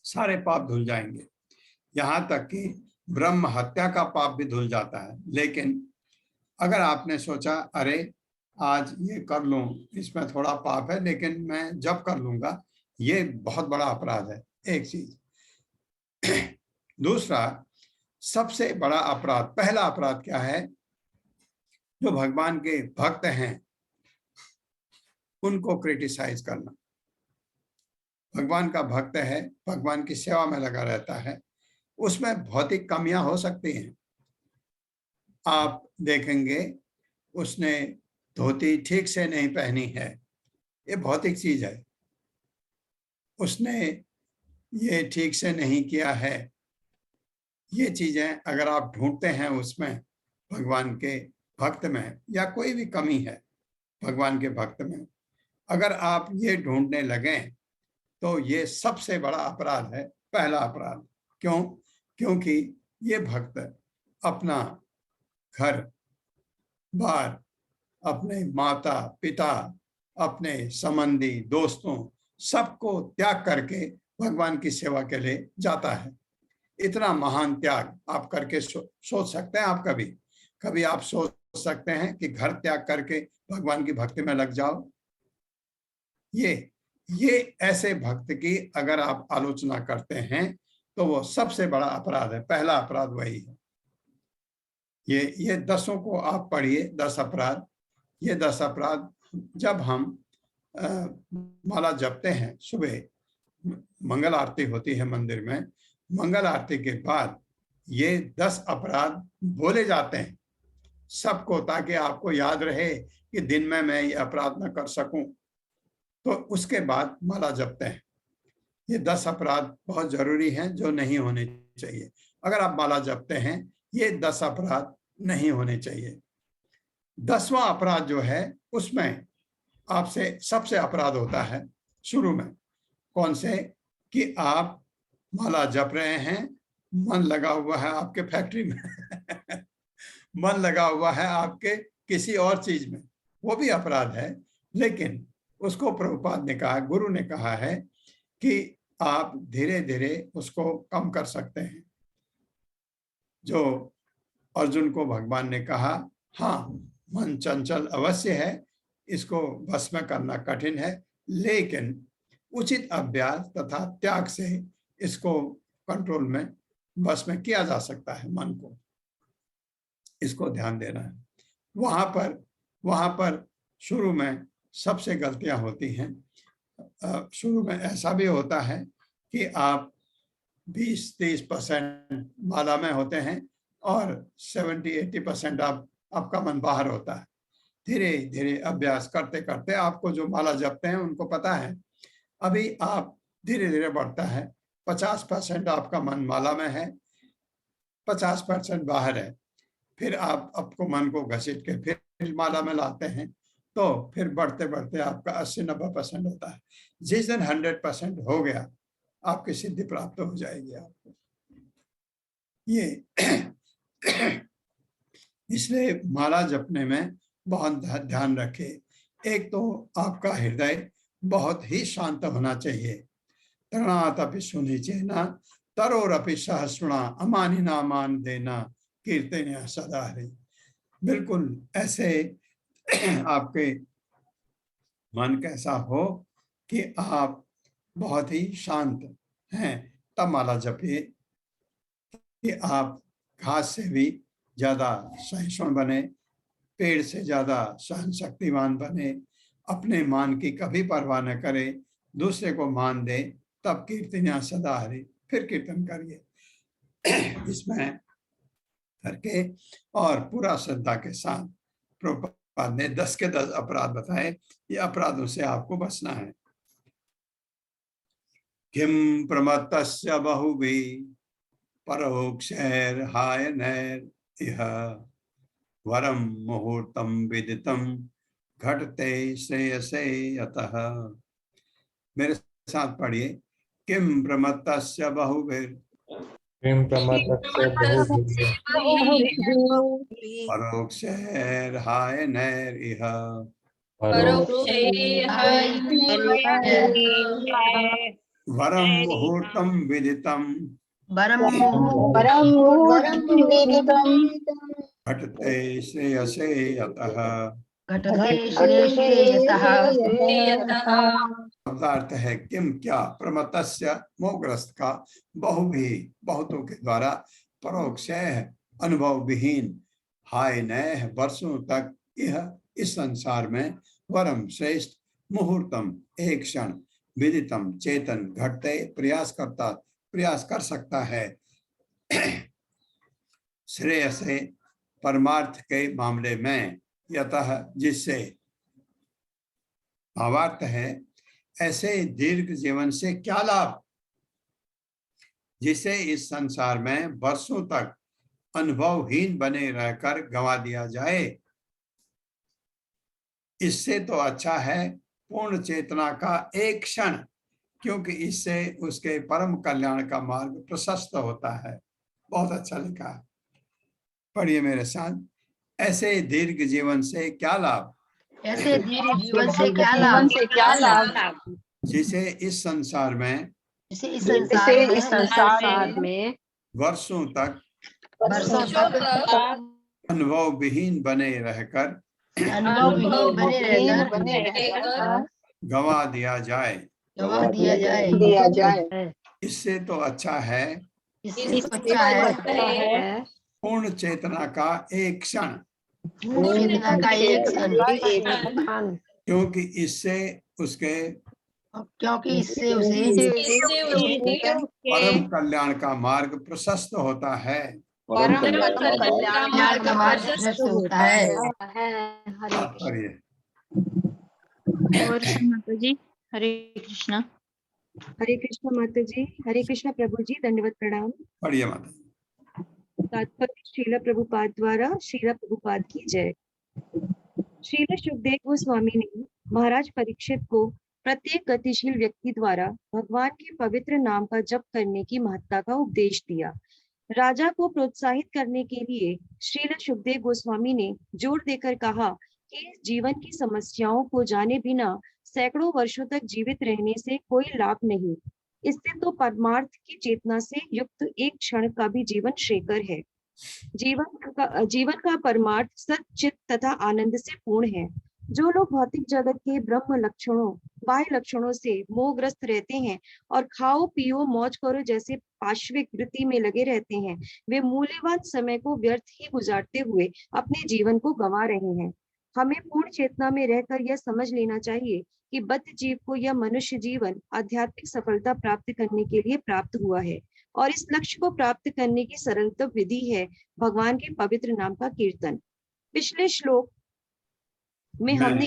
सारे पाप धुल जाएंगे। यहाँ तक कि ब्रह्म हत्या का पाप भी धुल जाता है। लेकिन अगर आपने सोचा अरे आज ये कर लूं, इसमें थोड़ा पाप है लेकिन मैं जप कर लूंगा, ये बहुत बड़ा अपराध है। एक चीज। दूसरा सबसे बड़ा अपराध, पहला अपराध क्या है? जो भगवान के भक्त हैं उनको क्रिटिसाइज करना। भगवान का भक्त है, भगवान की सेवा में लगा रहता है, उसमें भौतिक कमियां हो सकती हैं। आप देखेंगे उसने धोती ठीक से नहीं पहनी है, ये भौतिक चीज है। उसने ये ठीक से नहीं किया है, ये चीजें अगर आप ढूंढते हैं उसमें भगवान के भक्त में, या कोई भी कमी है भगवान के भक्त में, अगर आप ये ढूंढने लगें तो ये सबसे बड़ा अपराध है, पहला अपराध। क्यों? क्योंकि ये भक्त अपना घर बार, अपने माता पिता, अपने संबंधी दोस्तों सबको त्याग करके भगवान की सेवा के लिए जाता है। इतना महान त्याग आप करके सोच सकते हैं? आप कभी आप सोच सकते हैं कि घर त्याग करके भगवान की भक्ति में लग जाओ? ये ये ऐसे भक्त की अगर आप आलोचना करते हैं तो वो सबसे बड़ा अपराध है, पहला अपराध वही है। ये 10 को आप पढ़िए, 10 अपराध। ये 10 अपराध जब हम माला जपते हैं, सुबह मंगल आरती होती है मंदिर में, मंगल आरती के बाद ये 10 अपराध बोले जाते हैं सबको, ताकि आपको याद रहे कि दिन में मैं ये अपराध न कर सकूं, तो उसके बाद माला जपते हैं। ये 10 अपराध बहुत जरूरी हैं जो नहीं होने चाहिए। अगर आप माला जपते हैं, ये 10 अपराध नहीं होने चाहिए। 10वां अपराध जो है उसमें आपसे सबसे अपराध होता है शुरू में। कौन से? कि आप माला जप रहे हैं, मन लगा हुआ है आपके फैक्ट्री में मन लगा हुआ है आपके किसी और चीज में, वो भी अपराध है। लेकिन उसको प्रभुपाद ने कहा, गुरु ने कहा है कि आप धीरे धीरे उसको कम कर सकते हैं। जो अर्जुन को भगवान ने कहा, हाँ मन चंचल अवश्य है, इसको बस में करना कठिन है, लेकिन उचित अभ्यास तथा त्याग से इसको कंट्रोल में, बस में किया जा सकता है मन को। इसको ध्यान देना है। वहां पर शुरू में सबसे गलतियां होती हैं। शुरू में ऐसा भी होता है कि आप 20-30% माला में होते हैं और 70-80% आपका मन बाहर होता है। धीरे धीरे अभ्यास करते करते आपको जो माला जपते हैं उनको पता है, अभी आप धीरे धीरे बढ़ता है। 50% आपका मन माला में है, 50% बाहर है। फिर आप आपको मन को घसीट के फिर माला में लाते हैं, तो फिर बढ़ते बढ़ते आपका 80-90% होता है। जिस दिन 100% हो गया, आपकी सिद्धि प्राप्त हो जाएगी आपको। ये इसलिए माला जपने में बहुत ध्यान रखें। एक तो आपका हृदय बहुत ही शांत होना चाहिए। तृणातपि सुनिचेना तरोरपि सहस्रुणा अमानिना मान देना कीर्तन सदा हरि। बिल्कुल ऐसे आपके मन कैसा हो कि आप बहुत ही शांत हैं, तब माला जपिए। कि आप घास से भी ज्यादा सहिष्णु बने, पेड़ से ज्यादा सहन शक्तिवान बने, अपने मान की कभी परवाह न करे, दूसरे को मान दे, तब कीर्तनिया सदा हरि। फिर कीर्तन करिए इसमें करके, और पूरा श्रद्धा के साथ। प्रभुपाद ने 10 के 10 अपराध बताए, ये अपराधों से आपको बचना है। किम प्रमत्तस्य बहुभिः परोक्षैर्हायनैर् इह वरम मुहूर्तम विदितम घटते श्रेयसे यतः। मेरे साथ पढ़िए। किम प्रमत्तस्य बहुभिः परोक्षैर्हायनैर् इह वरम मुहूर्तम विदितम घटते श्रेयसे यतः। शब्दार्थ है किम क्या, प्रमत्तस्य मोहग्रस्त का, बहुभी बहुतों के द्वारा, परोक्ष अनुभव विहीन, हाय नय वर्षों तक, यह इस संसार में, वरम श्रेष्ठ, मुहूर्तम एक क्षण, विदितम चेतन, घटते प्रयास कर सकता है, श्रेय से परमार्थ के मामले में, यतः जिससे, भावार्थ है ऐसे दीर्घ जीवन से क्या लाभ जिसे इस संसार में वर्षों तक अनुभवहीन बने रहकर गंवा दिया जाए। इससे तो अच्छा है पूर्ण चेतना का एक क्षण, क्योंकि इससे उसके परम कल्याण का मार्ग प्रशस्त होता है। बहुत अच्छा लिखा है, पढ़िए मेरे साथ। ऐसे दीर्घ जीवन से क्या लाभ, ऐसे दीर्घ जीवन से क्या लाभ जिसे इस संसार में वर्षों तक अनुभव विहीन बने रहकर गंवा दिया जाए। गवा दिया जाए। इससे तो अच्छा है इससे तो अच्छा है पूर्ण चेतना का एक क्षण, चेतना का एक क्षण, क्योंकि इससे उसके क्योंकि इससे उसे परम कल्याण का मार्ग प्रशस्त होता है। परम कल्याण का मार्ग प्रशस्त होता है। तात्पर्य और माता जी, हरे कृष्णा। हरे कृष्णा माता जी, हरे कृष्णा प्रभु जी, दंडवत प्रणाम। पढ़िए माता जी। तात्पर्य श्रील प्रभुपाद द्वारा श्रील प्रभुपाद की जय। श्रील सुखदेव गोस्वामी ने महाराज परीक्षित को प्रत्येक गतिशील व्यक्ति द्वारा भगवान के पवित्र नाम का जप करने की महत्ता का उपदेश दिया। राजा को प्रोत्साहित करने के लिए श्रील सुखदेव गोस्वामी ने जोर देकर कहा कि जीवन की समस्याओं को जाने बिना सैकड़ों वर्षों तक जीवित रहने से कोई लाभ नहीं। इससे तो परमार्थ की चेतना से युक्त एक क्षण का भी जीवन श्रेयकर है। जीवन का परमार्थ सच्चित तथा आनंद से पूर्ण है। जो लोग भौतिक जगत के ब्रह्म लक्षणों, बाह्य लक्षणों से मोहग्रस्त रहते हैं और खाओ पियो मौज करो जैसे पाश्विक वृत्ति में लगे रहते हैं, वे मूल्यवान समय को व्यर्थ ही गुजारते हुए अपने जीवन को गंवा रहे हैं। हमें पूर्ण चेतना में रहकर यह समझ लेना चाहिए कि बद्ध जीव को यह मनुष्य जीवन आध्यात्मिक सफलता प्राप्त करने के लिए प्राप्त हुआ है और इस लक्ष्य को प्राप्त करने की सरलतम विधि है भगवान के पवित्र नाम का कीर्तन। पिछले श्लोक में हमने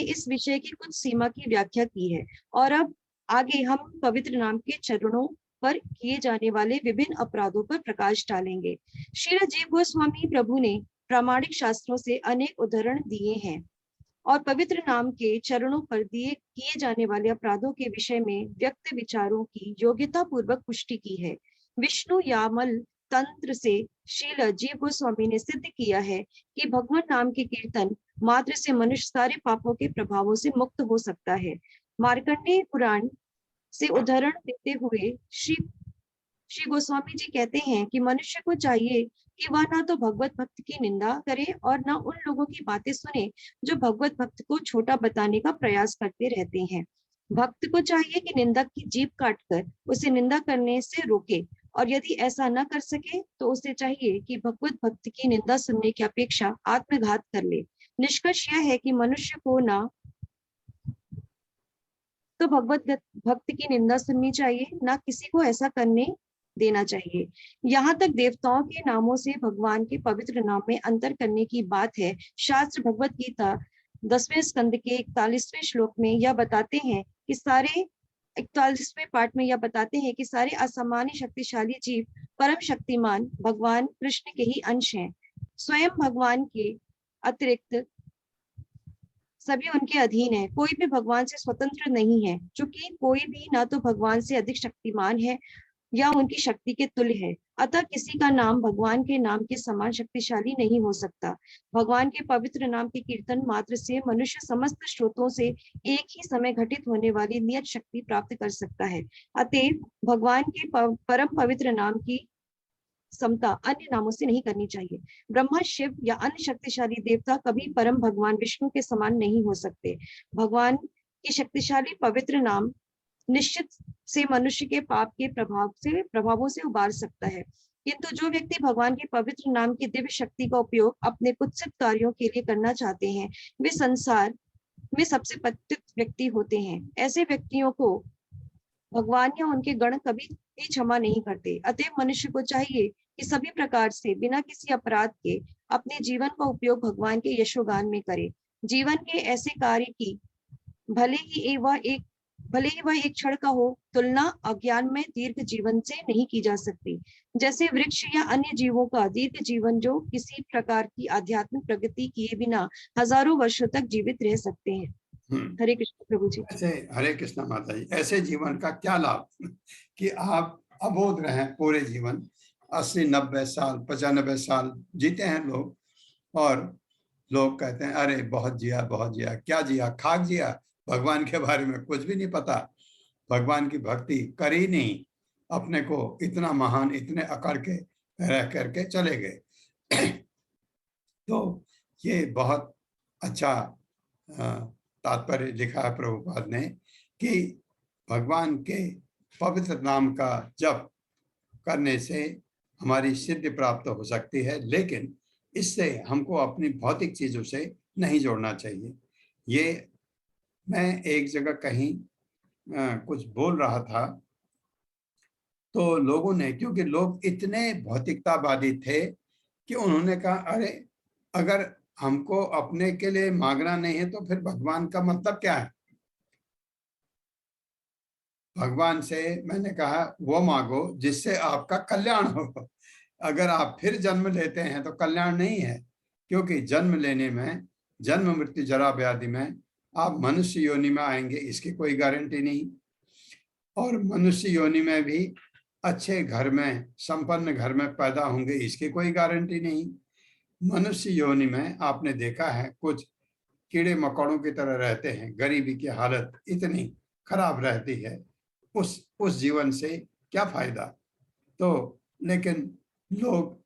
इस विषय की कुछ सीमा की व्याख्या की है और अब आगे हम पवित्र नाम के चरणों पर किए जाने वाले विभिन्न अपराधों पर प्रकाश डालेंगे। श्री जीव गोस्वामी प्रभु ने प्रामाणिक शास्त्रों से अनेक उदाहरण दिए हैं और पवित्र नाम के चरणों पर किए जाने वाले अपराधों के विषय में व्यक्त विचारों की योग्यता पूर्वक पुष्टि की है। विष्णु यामल तंत्र से श्रील जीव गोस्वामी ने सिद्ध किया है कि भगवान नाम के कीर्तन मात्र से मनुष्य सारे पापों के प्रभावों से मुक्त हो सकता है। मार्कंडेय पुराण से उदाहरण देते हुए श्री गोस्वामी जी कहते हैं कि मनुष्य को चाहिए कि वह ना तो भगवत भक्त की निंदा करे और ना उन लोगों की बातें सुने जो भगवत भक्त को छोटा बताने का प्रयास करते रहते हैं। भक्त को चाहिए कि निंदक की जीभ काटकर उसे निंदा करने से रोके और यदि ऐसा न कर सके तो उसे चाहिए कि भगवत भक्त की निंदा सुनने की अपेक्षा आत्मघात कर ले। निष्कर्ष यह है कि मनुष्य को ना तो भगवत भक्त की निंदा सुननी चाहिए, ना किसी को ऐसा करने देना चाहिए। यहाँ तक देवताओं के नामों से भगवान के पवित्र नाम में अंतर करने की बात है। शास्त्र भगवत गीता 10वें स्कंद के 41वें श्लोक में यह बताते हैं कि 41वें पाठ में यह बताते हैं कि सारे असामान्य शक्तिशाली जीव परम शक्तिमान भगवान कृष्ण के ही अंश हैं। स्वयं भगवान के अतिरिक्त सभी उनके अधीन है। कोई भी भगवान से स्वतंत्र नहीं है, चूंकि कोई भी ना तो भगवान से अधिक शक्तिमान है या उनकी शक्ति के तुल्य है। अतः किसी का नाम भगवान के नाम के समान शक्तिशाली नहीं हो सकता। भगवान के पवित्र नाम के कीर्तन मात्र से मनुष्य समस्त स्रोतों से एक ही समय घटित होने वाली नियत शक्ति प्राप्त कर सकता है। अतएव भगवान के परम पवित्र नाम की समता अन्य नामों से नहीं करनी चाहिए। ब्रह्मा, शिव या अन्य शक्तिशाली देवता कभी परम भगवान विष्णु के समान नहीं हो सकते। भगवान की शक्तिशाली पवित्र नाम निश्चित से मनुष्य के पाप के प्रभावों से उबार सकता है, किंतु जो व्यक्ति भगवान के पवित्र नाम की दिव्य शक्ति का उपयोग अपने कुत्सित कार्यों के लिए करना चाहते हैं, वे संसार में सबसे पतित व्यक्ति होते हैं। ऐसे व्यक्तियों को भगवान या उनके गण कभी भी क्षमा नहीं करते। अतएव मनुष्य को चाहिए कि सभी प्रकार से बिना किसी अपराध के अपने जीवन का उपयोग भगवान के यशोगान में करे। जीवन के ऐसे कार्य की भले ही वह एक क्षण का हो, तुलना अज्ञान में दीर्घ जीवन से नहीं की जा सकती। जैसे वृक्ष या अन्य जीवों का दीर्घ जीवन जो किसी प्रकार की आध्यात्मिक प्रगति किए बिना हजारों वर्षों तक जीवित रह सकते हैं। हरे कृष्ण प्रभु जी। ऐसे हरे कृष्ण माता जी, ऐसे जीवन का क्या लाभ कि आप अबोध रहे पूरे जीवन, 80, 90 साल, 95 साल जीते हैं लोग, और लोग कहते हैं अरे बहुत जिया बहुत जिया। क्या जिया? खाक जिया। भगवान के बारे में कुछ भी नहीं पता, भगवान की भक्ति करी नहीं, अपने को इतना महान, इतने अकड़ के रह करके चले गए। तो ये बहुत अच्छा तात्पर्य लिखा है प्रभुपाद ने कि भगवान के पवित्र नाम का जप करने से हमारी सिद्धि प्राप्त हो सकती है, लेकिन इससे हमको अपनी भौतिक चीजों से नहीं जोड़ना चाहिए। ये मैं एक जगह कहीं कुछ बोल रहा था, तो लोगों ने, क्योंकि लोग इतने भौतिकतावादी थे कि उन्होंने कहा अरे अगर हमको अपने के लिए मांगना नहीं है तो फिर भगवान का मतलब क्या है। भगवान से मैंने कहा वो मांगो जिससे आपका कल्याण हो। अगर आप फिर जन्म लेते हैं तो कल्याण नहीं है, क्योंकि जन्म लेने में, जन्म मृत्यु जरा व्याधि में आप मनुष्य योनि में आएंगे इसकी कोई गारंटी नहीं, और मनुष्य योनि में भी अच्छे घर में, संपन्न घर में पैदा होंगे इसकी कोई गारंटी नहीं। मनुष्य योनि में आपने देखा है कुछ कीड़े मकोड़ों की तरह रहते हैं, गरीबी की हालत इतनी खराब रहती है, उस जीवन से क्या फायदा। तो लेकिन लोग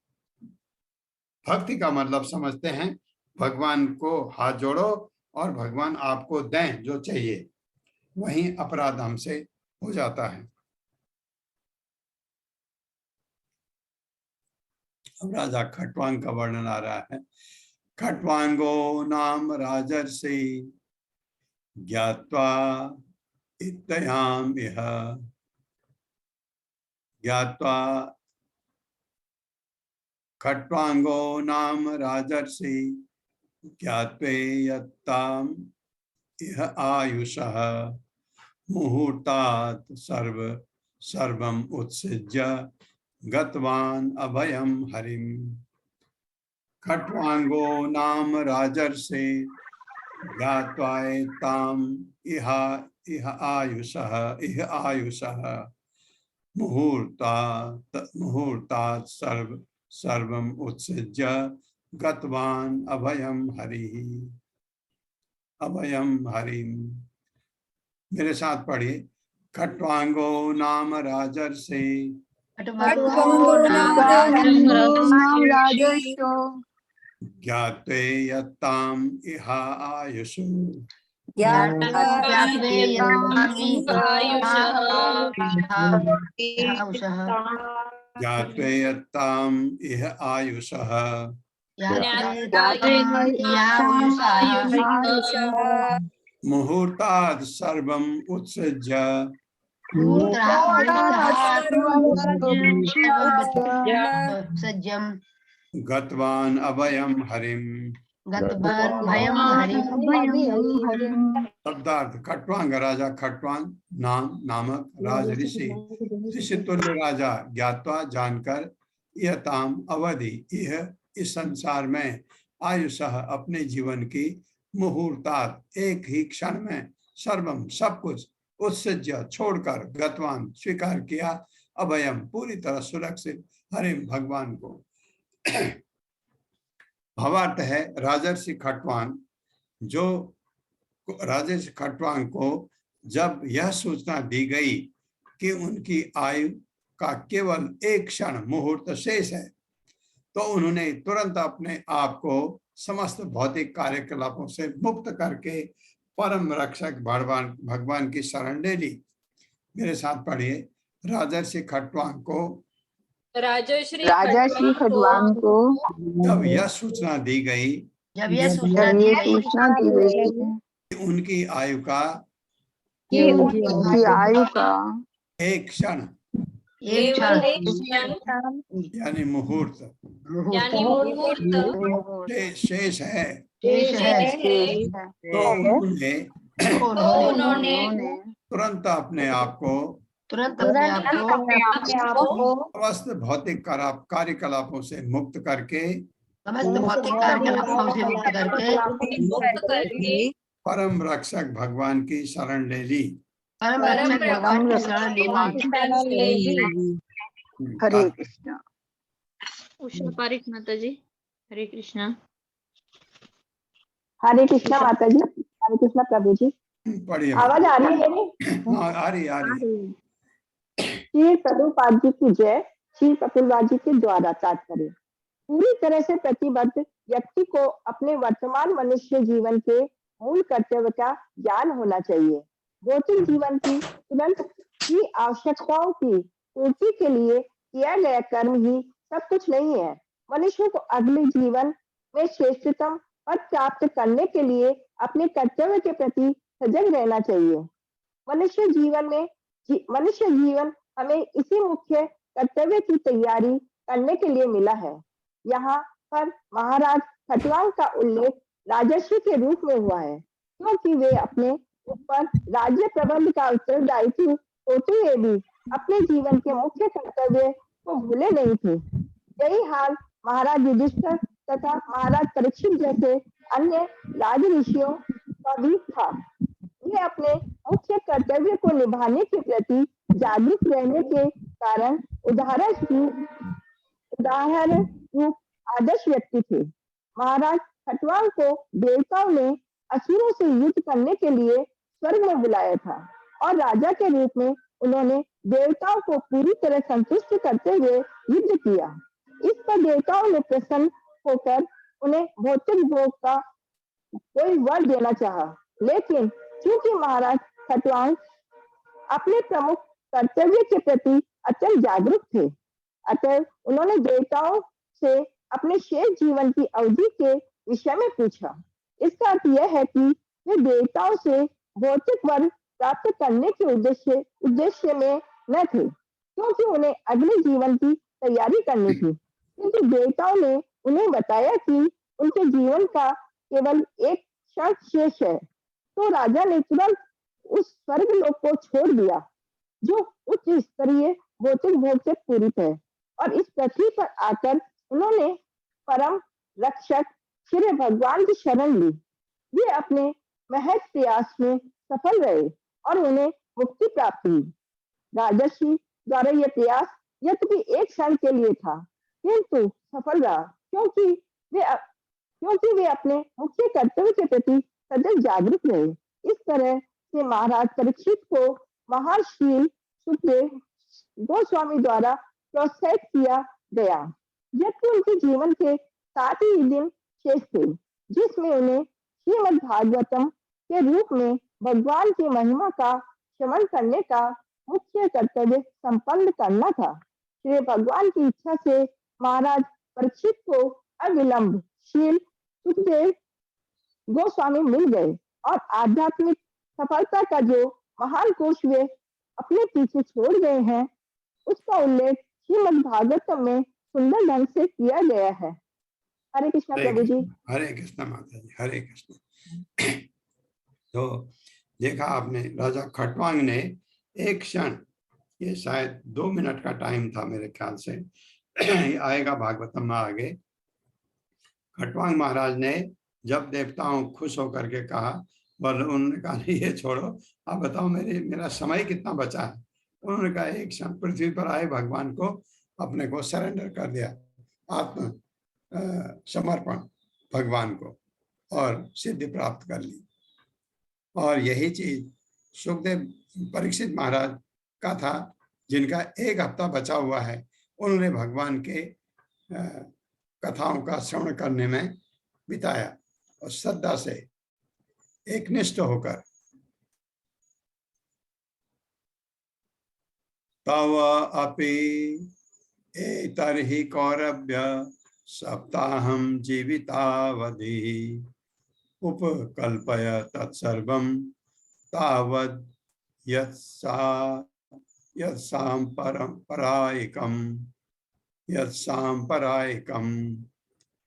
भक्ति का मतलब समझते हैं भगवान को हाथ जोड़ो और भगवान आपको दें जो चाहिए, वहीं अपराध हमसे हो जाता है। अब राजा खट्वांग का वर्णन आ रहा है। खट्वांगो नाम राजर्षि ज्ञात्वा इत्थयाम इह, ज्ञात्वा खट्वांगो नाम राजर्षि ज्ञात्वे यत्ताम इह आयुषः मुहूर्तात् सर्वम उत्सृज्य गतवान अभयम हरिम। खट्वांगो नाम राजर्षि ज्ञात्वा ताम इह आयुषः मुहूर्तात् सर्वम उत्सृज्य गतवान अभयम हरिः। अभयम हरिम। मेरे साथ पढ़िए। खट्वांगो नाम राजर्षि ज्ञात्वे यत्ताम इह आयुषु ज्ञात्वे यत्ताम इह आयुषः मुहूर्तात् सर्वम उत्सृज्य गतवान अभयम हरिम। शब्दार्थ। खट्वांग राजा खट्वांग नामक राज ऋषि, ऋषि तुल्य राजा, ज्ञात्वा जानकर, यह ताम अवधि, यह इस संसार में, आयुषः अपने जीवन की, मुहूर्तात् एक ही क्षण में, सर्वम सब कुछ, उत्सृज्य छोड़कर, गतवान स्वीकार किया, अभयम पूरी तरह सुरक्षित, हरिम भगवान को। भावार्थ है राजर्षि खट्वांग, जो राजर्षि खट्वांग को जब यह सूचना दी गई कि उनकी आयु का केवल एक क्षण मुहूर्त शेष है, तो उन्होंने तुरंत अपने आप को समस्त भौतिक कार्यकलापों से मुक्त करके परम रक्षक भगवान की शरण ले ली। मेरे साथ पढ़िए। राजर्षि खट्वांग को जब यह सूचना दी गई उनकी आयु का एक क्षण यानी मुहूर्त शेष है, तो उन्होंने तुरंत अपने आप को समस्त भौतिक कार्यकलापों से मुक्त करके परम रक्षक भगवान की शरण ले ली। हरे कृष्णा। उषा पारिक माता जी। हरे कृष्णा। हरे कृष्णा माता जी। हरे कृष्णा प्रभु जी। पढ़िए। आवाज आ रही है मेरी? हाँ, आ रही। श्री प्रभुपाद जी की जय। श्री कपिलवाद जी के द्वारा तात्पर्य। पूरी तरह से प्रतिबद्ध व्यक्ति को अपने वर्तमान मनुष्य जीवन के मूल कर्तव्य का ज्ञान होना चाहिए। भौतिक जीवन की तुरंत की आवश्यकताओं की पूर्ति के लिए किया गया कर्म ही सब कुछ नहीं है। मनुष्य को अगले जीवन में श्रेष्ठतम पद प्राप्त करने के लिए अपने कर्तव्य के प्रति सजग रहना चाहिए। मनुष्य जीवन हमें इसी मुख्य कर्तव्य की तैयारी करने के लिए मिला है। यहाँ पर महाराज खटवांग का उल्लेख राजर्षि के रूप में हुआ है, क्योंकि वे अपने ऊपर राज्य प्रबंध का उत्तरदायित्व होते हुए भी अपने जीवन के मुख्य कर्तव्य को भूले नहीं थे। यही हाल महाराज युधिष्ठिर तथा महाराज परीक्षित जैसे अन्य राज ऋषियों का भी था। वे अपने मुख्य कर्तव्य को निभाने के प्रति जागरूक रहने के कारण उदाहरण रूप आदर्श व्यक्ति थे। महाराज खटवांग को देवताओं ने असुरों से युद्ध करने के लिए स्वर्ग में बुलाया था और राजा के रूप में उन्होंने देवताओं को पूरी तरह संतुष्ट करते हुए युद्ध किया। इस पर देवताओं ने प्रसन्न होकर उन्हें भौतिक भोग का कोई वर देना चाहा, लेकिन क्योंकि महाराज खटवांग अपने प्रमुख कर्तव्य के प्रति अत्यंत जागरूक थे, अतः उन्होंने देवताओं से अपने शेष जीवन की अवधि के विषय में पूछा। इसका अर्थ यह है कि वे देवताओं से भौतिक वर प्राप्त करने के उद्देश्य में न थे, क्योंकि उन्हें अगले जीवन की तैयारी करनी थी। क्योंकि देवताओं ने उन्हें बताया कि उनके जीवन का केवल एक क्षण शेष है, तो राजा ने तुरंत उस स्वर्ग लोक को छोड़ दिया जो उच्च स्तरीय भौतिक भोग से पूरित है, और इस पृथ्वी पर आकर उन्होंने परम रक्षक श्री भगवान की शरण ली। वे अपने महज प्रयास में सफल रहे और उन्हें मुक्ति प्राप्त हुई। राजर्षि द्वारा यह प्रयास यद्यपि एक क्षण के लिए था, किंतु सफल रहा, क्योंकि वे अपने मुख्य कर्तव्य के प्रति सदैव जागरूक रहे। इस तरह से महाराज परीक्षित को महर्षि सुखदेव गोस्वामी द्वारा प्रोत्साहित किया गया, जबकि उनके जीवन के 7 ही दिन शेष थे, जिसमें उन्हें श्रीमद् भागवतम के रूप में भगवान की महिमा का श्रवण करने का मुख्य कर्तव्य संपन्न करना था। श्री भगवान की इच्छा से महाराज परीक्षित को अविलंब श्री सुखदेव गोस्वामी मिल गए और आध्यात्मिक सफलता का जो महान कोश वे अपने पीछे छोड़ गए हैं, उसका उल्लेख श्रीमद् भागवतम में सुंदर ढंग से किया गया है। हरे कृष्णा प्रभु जी। हरे कृष्णा माता जी, हरे कृष्णा। तो देखा आपने, राजा खटवांग ने एक क्षण, ये शायद 2 मिनट का टाइम था मेरे ख्याल से, आएगा भागवतम में आगे। खटवांग महाराज ने जब देवताओं खुश होकर के कहा, और उन्होंने कहा ये छोड़ो, आप बताओ मेरा समय कितना बचा है। उन्होंने कहा एक क्षण पृथ्वी पर आए भगवान को अपने को सरेंडर कर दिया, आत्म समर्पण भगवान को, और सिद्धि प्राप्त कर ली। और यही चीज सुखदेव परीक्षित महाराज का था, जिनका 1 हफ्ता बचा हुआ है। उन्होंने भगवान के कथाओं का श्रवण करने में बिताया और श्रद्धा से एकनिष्ठ होकर। तव अपि एतर्हि कौरव्य सप्ताहं जीवितावधि उपकल्पय तत्सर्वं तावद् यत्साम्परायिकं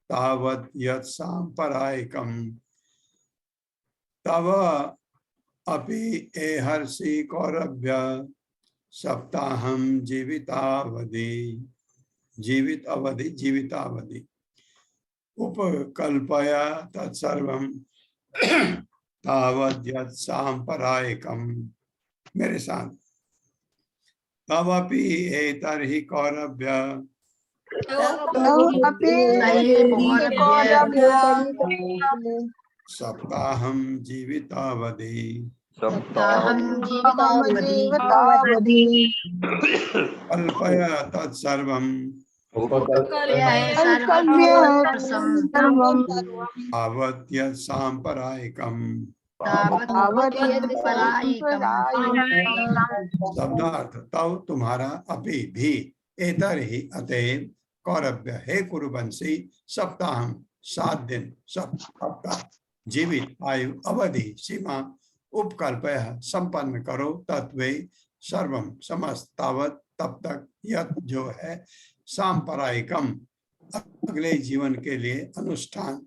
तावद् यत्साम्परायिकं तव अपि एहर्षि कौरव्य सप्ताहं जीवितावधि उपकल्पय तत्सर्वं तावद् यत्साम्परायिकं। मेरे साथ, तवपि एतर्हि कौरव्य सप्ताहं जीवितावधि कल्पय तत्सर्वं अवत्य सांपरायिकम शब्दार्थ तव तुम्हारा अपि भी एतर ही अतएव कौरव्य हे कुरुवंशी सप्ताह 7 दिन सप्ताह जीवित आयु अवधि सीमा उपकल्पय संपन्न करो तत्वे सर्वम समस्त तावत तब तक यत जो है सांपरायिकम अगले जीवन के लिए अनुष्ठान।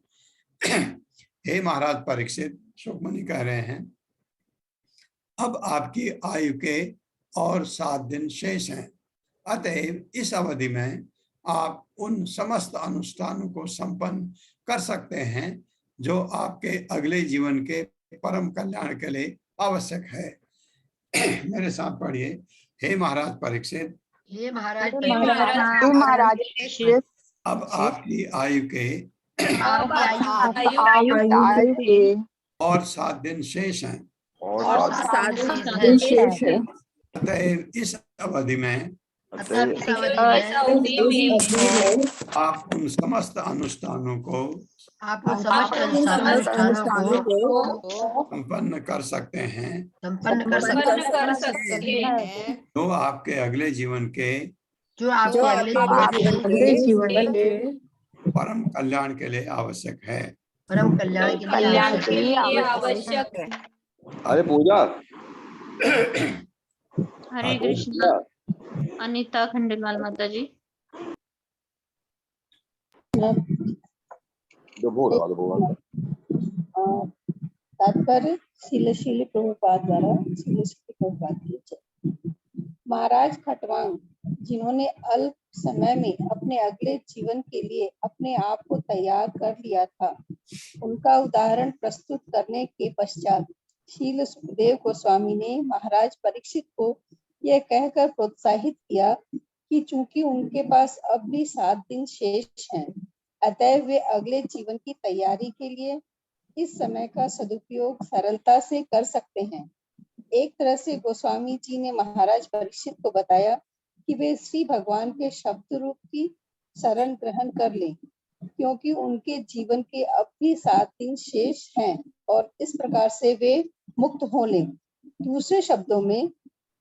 हे महाराज परीक्षित, सुखमुनि कह रहे हैं, अब आपकी आयु के और 7 दिन शेष हैं, अतएव इस अवधि में आप उन समस्त अनुष्ठानों को संपन्न कर सकते हैं जो आपके अगले जीवन के परम कल्याण के लिए आवश्यक है। मेरे साथ पढ़िए। हे महाराज परीक्षित, हे महाराज अब आपकी आयु के और 7 दिन शेष हैं, अतएव इस अवधि में आप उन समस्त अनुष्ठानों को संपन्न कर सकते हैं जो आपके अगले जीवन के परम कल्याण के लिए आवश्यक है। परम कल्याण के लिए आवश्यक है। अरे पूजा। हरे कृष्णा। अनीता खंडेलवाल माता जी। तात्पर्य श्रील प्रभुपाद द्वारा श्रील प्रभुपाद की। महाराज खटवांग, जिन्होंने अल्प समय में अपने अगले जीवन के लिए अपने आप को तैयार कर लिया था, उनका उदाहरण प्रस्तुत करने के पश्चात शील सुखदेव गोस्वामी ने महाराज परीक्षित को यह कहकर प्रोत्साहित किया कि चूंकि उनके पास अब भी 7 दिन शेष हैं, अतः वे अगले जीवन की तैयारी के लिए इस समय का सदुपयोग सरलता से कर सकते हैं। एक तरह से गोस्वामी जी ने महाराज परीक्षित को बताया कि वे श्री भगवान के शब्द रूप की शरण ग्रहण कर लें, क्योंकि उनके जीवन के अब भी 7 दिन शेष हैं और इस प्रकार से वे मुक्त हो लें। दूसरे शब्दों में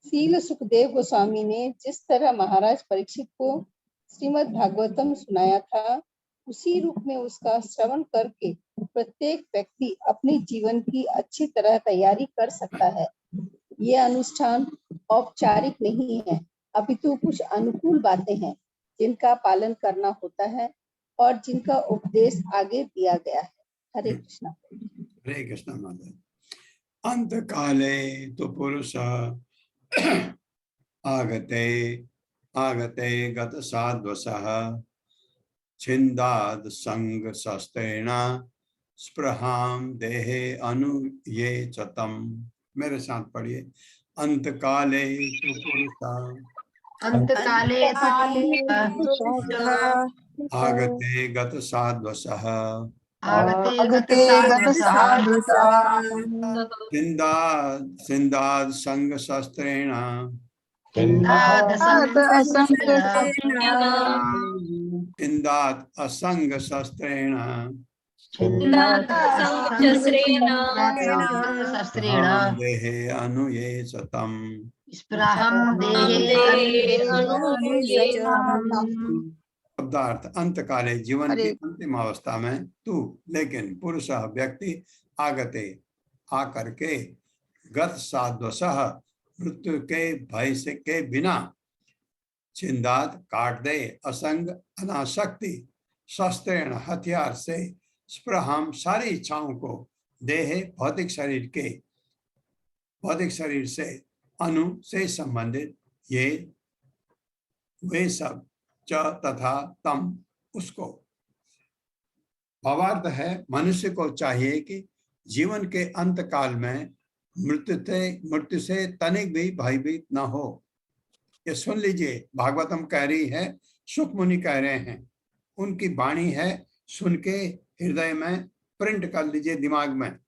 शील सुखदेव गोस्वामी ने जिस तरह महाराज परीक्षित को श्रीमद् भागवतम सुनाया था, उसी रूप में उसका श्रवण करके प्रत्येक व्यक्ति अपने जीवन की अच्छी तरह तैयारी कर सकता है। ये अनुष्ठान औपचारिक नहीं है, अपितु कुछ अनुकूल बातें हैं जिनका पालन करना होता है और जिनका उपदेश आगे दिया गया है। हरे कृष्णा। हरे कृष्णा माता। अंत काले तो पुरुष आगते गत साध्वसः छिन्दाद संग शस्त्रेण स्पृहाम देहे अनुये चतम। मेरे साथ पढ़िए। अंत काले तो पुरुष आगते गत साध्वसः छिन्दाद संग शस्त्रेण छिन्दाद असंग शस्त्रेण देहे अनुये सतम। शब्दार्थ अंत काले जीवन की अंतिम अवस्था में तू, लेकिन पुरुष व्यक्ति आगते आकर के गत साध्वसः मृत्यु के भय से के बिना छिन्दात काट दे असंग अनासक्ति शस्त्रेण हथियार से स्पृहाम सारी इच्छाओं को देह भौतिक शरीर से अनु से संबंधित ये वे सब च तथा तम उसको। भावार्थ है मनुष्य को चाहिए कि जीवन के अंत काल में मृत्यु से तनिक भी भयभीत न हो। ये सुन लीजिए, भागवतम कह रही है, सुख मुनि कह रहे हैं, उनकी वाणी है, सुन के हृदय में प्रिंट कर लीजिए दिमाग में।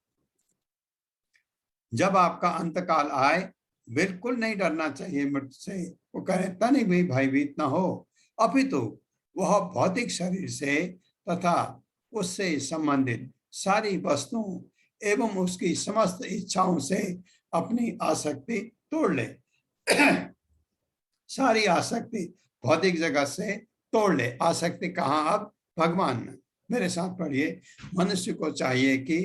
जब आपका अंतकाल आए बिल्कुल नहीं डरना चाहिए मृत्यु से। वो कह रहे तनिक भी भयभीत न हो, अपितु वह भौतिक शरीर से तथा उससे संबंधित सारी वस्तुओं एवं उसकी समस्त इच्छाओं से अपनी आसक्ति तोड़ ले। सारी आसक्ति भौतिक जगत से तोड़ ले। आसक्ति कहाँ? अब भगवान में। मेरे साथ पढ़िए। मनुष्य को चाहिए कि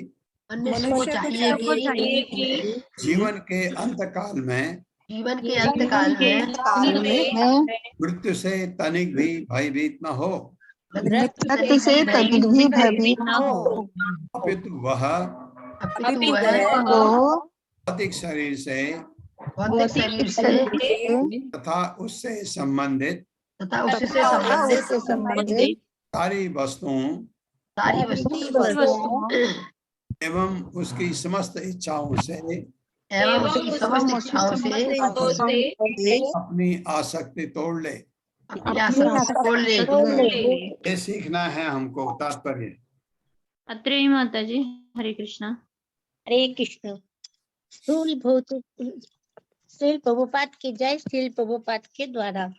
मनुष्य को चाहिए कि जीवन के अंतकाल में जीवन के अंतकाल में मृत्यु से तनिक भी भयभीत न हो, मृत्यु से तनिक भी भयभीत न हो, अपितु वह वो भौतिक शरीर से तथा उससे संबंधित सारी वस्तुओं एवं उसकी समस्त इच्छाओं से अपनी आसक्ति तोड़ ले। ये सीखना है हमको। तात्पर्य अत्रेय माता जी। हरे कृष्णा। हरे कृष्ण। स्थूल भौतिक श्रील प्रभुपाद की जय। श्रील प्रभुपाद के द्वारा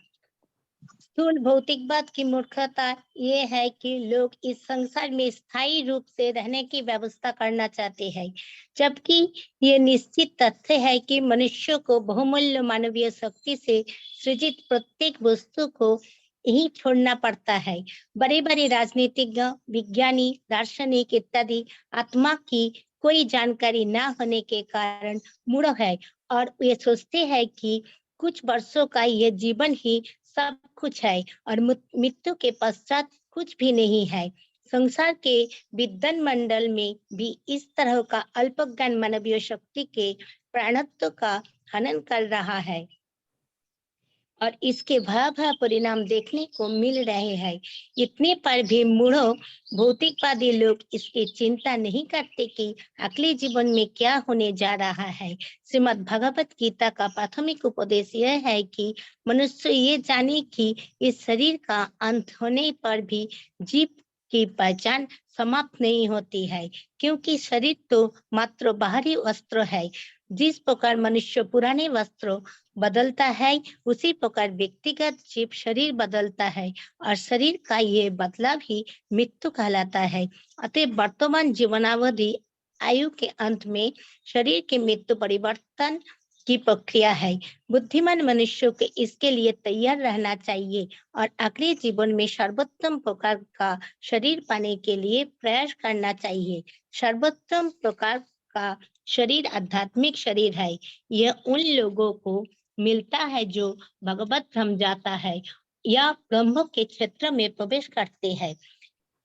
स्थूल भौतिकवाद की मूर्खता ये है कि लोग इस संसार में स्थायी रूप से रहने की व्यवस्था करना चाहते हैं, जबकि ये निश्चित तथ्य है कि मनुष्य को बहुमूल्य मानवीय शक्ति से सृजित प्रत्येक वस्तु को ही छोड़ना पड़ता है। बड़े बड़े राजनीतिज्ञ, विज्ञानी, दार्शनिक इत्यादि आत्मा की कोई जानकारी न होने के कारण मूढ़ है और ये सोचते हैं कि कुछ वर्षों का ये जीवन ही सब कुछ है और मृत्यु के पश्चात कुछ भी नहीं है। संसार के विद्वान मंडल में भी इस तरह का अल्पज्ञान मानवीय शक्ति के प्राणत्व का हनन कर रहा है और इसके भयावह परिणाम देखने को मिल रहे हैं। इतने पर भी मूढ़ों भौतिकवादी लोग इसकी चिंता नहीं करते कि अगले जीवन में क्या होने जा रहा है। श्रीमद् भगवत गीता का प्राथमिक उपदेश यह है कि मनुष्य ये जाने कि इस शरीर का अंत होने पर भी जीव की पहचान समाप्त नहीं होती है, क्योंकि शरीर तो मात्र बाहरी वस्त्र है। जिस प्रकार मनुष्य पुराने वस्त्रों बदलता है, उसी प्रकार व्यक्तिगत जीव शरीर बदलता है और शरीर का ये बदलाव ही मृत्यु कहलाता है। अतः वर्तमान जीवनावधि आयु के अंत में शरीर के मृत्यु परिवर्तन की प्रक्रिया है। बुद्धिमान मनुष्यों को इसके लिए तैयार रहना चाहिए और अगले जीवन में सर्वोत्तम प्रकार का शरीर पाने के लिए प्रयास करना चाहिए। सर्वोत्तम प्रकार का शरीर आध्यात्मिक शरीर है। यह उन लोगों को मिलता है जो भगवत भ्रम जाता है या ब्रह्म के क्षेत्र में प्रवेश करते हैं।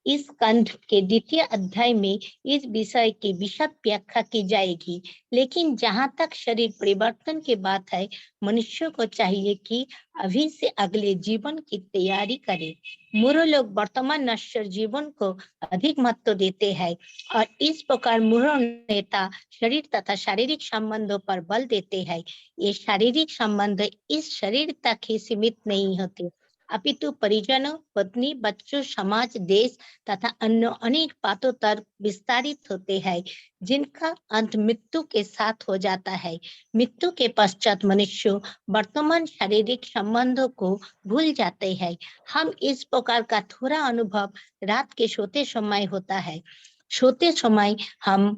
इस खंड के द्वितीय अध्याय में इस विषय की विशद व्याख्या की जाएगी, लेकिन जहां तक शरीर परिवर्तन की बात है, मनुष्य को चाहिए कि अभी से अगले जीवन की तैयारी करे। मूढ़ लोग वर्तमान नश्वर जीवन को अधिक महत्व देते हैं और इस प्रकार मूढ़ नेता शरीर तथा शारीरिक संबंधों पर बल देते हैं। ये शारीरिक संबंध इस शरीर तक ही सीमित नहीं होते, अपितु परिजनों, पत्नी, बच्चों, समाज, देश तथा अन्य अनेक बातों तक विस्तारित होते हैं, जिनका अंत मृत्यु के साथ हो जाता है। मृत्यु के पश्चात मनुष्य वर्तमान शारीरिक संबंधों को भूल जाते हैं। हम इस प्रकार का थोड़ा अनुभव रात के सोते समय होता है। सोते समय हम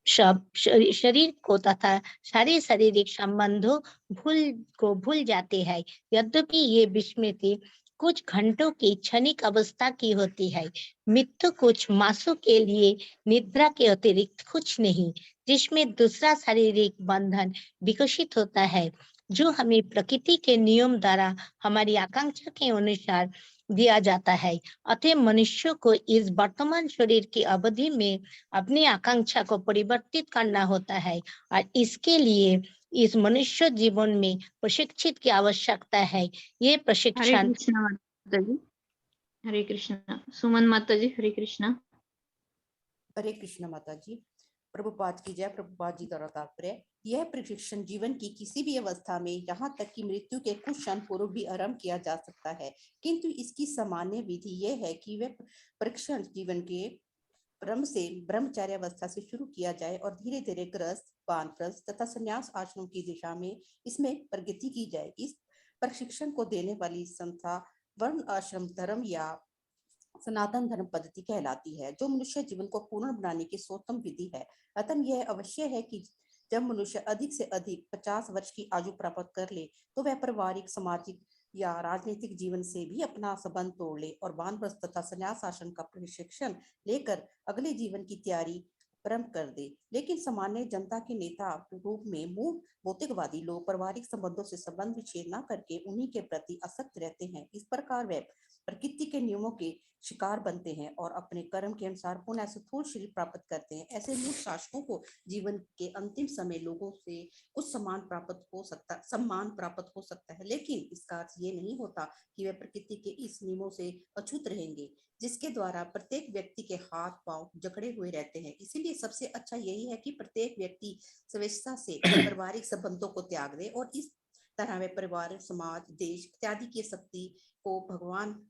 सब शरीर को तथा सारे शारीरिक संबंधों भूल जाते हैं। यद्यपि ये विस्मृति कुछ घंटों की क्षणिक अवस्था की होती है। मृत्यु कुछ मासों के लिए निद्रा के अतिरिक्त कुछ नहीं, जिसमें दूसरा शारीरिक बंधन विकसित होता है, जो हमें प्रकृति के नियम द्वारा हमारी आकांक्षा के अनुसार दिया जाता है। अतः मनुष्य को इस वर्तमान शरीर की अवधि में अपनी आकांक्षा को परिवर्तित करना होता है और इसके लिए इस मनुष्य जीवन में प्रशिक्षित की आवश्यकता है। ये प्रशिक्षण। हरे कृष्णा। सुमन माता जी। हरे कृष्णा। हरे कृष्ण माता जी। प्रभुपाद की जय। प्रभुपाद जी का तात्पर्य, यह प्रशिक्षण जीवन की किसी भी अवस्था में, यहाँ तक कि मृत्यु के कुछ क्षण पूर्व भी आरंभ किया जा सकता है, किंतु इसकी सामान्य विधि यह है कि वह प्रशिक्षण जीवन के क्रम से ब्रह्मचर्य अवस्था से शुरू किया जाए और धीरे धीरे गृहस्थ, वानप्रस्थ तथा संन्यास आश्रम की दिशा में इसमें प्रगति की जाए। इस प्रशिक्षण को देने वाली संस्था वर्ण आश्रम धर्म या सनातन धर्म पद्धति कहलाती है, जो मनुष्य जीवन को पूर्ण बनाने की सर्वोत्तम विधि है। अतः यह अवश्य है कि जब मनुष्य अधिक से अधिक 50 वर्ष की आयु प्राप्त कर ले तो वह पारिवारिक, सामाजिक या राजनीतिक जीवन से भी अपना संबंध तोड़ ले और वानप्रस्थ तथा संन्यास आश्रम का प्रशिक्षण लेकर अगले जीवन की तैयारी प्रारंभ कर दे। लेकिन सामान्य जनता के नेता रूप में मूल भौतिकवादी लोग पारिवारिक संबंधों से संबंध विच्छेद न करके उन्हीं के प्रति आसक्त रहते हैं। इस प्रकार वे प्रकृति के नियमों के शिकार बनते हैं और अपने कर्म के अनुसार पुनः स्थूल शरीर प्राप्त करते हैं। ऐसे मूल शासकों को जीवन के अंतिम समय लोगों से कुछ सम्मान प्राप्त हो सकता है, लेकिन इसका अर्थ ये नहीं होता कि वे प्रकृति के इस नियमों से अछूत रहेंगे जिसके द्वारा प्रत्येक व्यक्ति के हाथ पांव जकड़े हुए रहते हैं। इसीलिए सबसे अच्छा यही है कि प्रत्येक व्यक्ति स्वेच्छा से पारिवारिक संबंधों को त्याग दे और इस तरह वे परिवार, समाज, देश इत्यादि की शक्ति को भगवान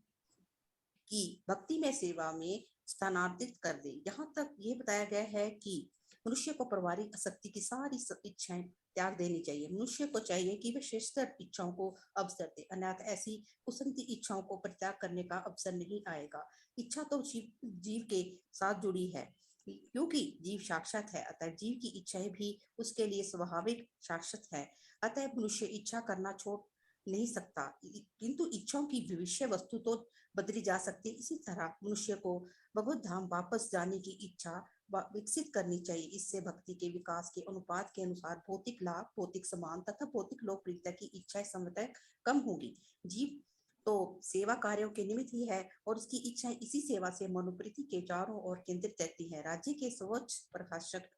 की भक्ति में सेवा में स्थानांतरित कर दे। यहाँ तक ये बताया गया है कि मनुष्य को पारिवारिक आसक्ति की सारी इच्छाएं त्याग देनी चाहिए। मनुष्य को चाहिए कि वे श्रेष्ठतर इच्छाओं को अवसर दे, अन्यथा ऐसी कुसंगति इच्छाओं को परित्याग करने का अवसर नहीं आएगा। इच्छा तो जीव के साथ जुड़ी है, क्योंकि जीव साक्षात है, अतः जीव की इच्छाएं भी उसके लिए स्वाभाविक साक्षात है। अतः मनुष्य इच्छा करना छोड़ नहीं सकता, किंतु इच्छाओं की विषय वस्तु तो बदली जा सकती है। इसी तरह मनुष्य को भगवत धाम वापस जाने की इच्छा विकसित करनी चाहिए। इससे भक्ति के विकास के अनुपात के अनुसार भौतिक लाभ, भौतिक सम्मान तथा भौतिक लोकप्रियता की इच्छाएं समतः कम होगी। जीव तो सेवा कार्यों के निमित्त ही है और उसकी इच्छाएं इसी सेवा से मनोवृत्ति के चारों ओर केंद्रित रहती है। राज्य के सर्वोच्च प्रशासक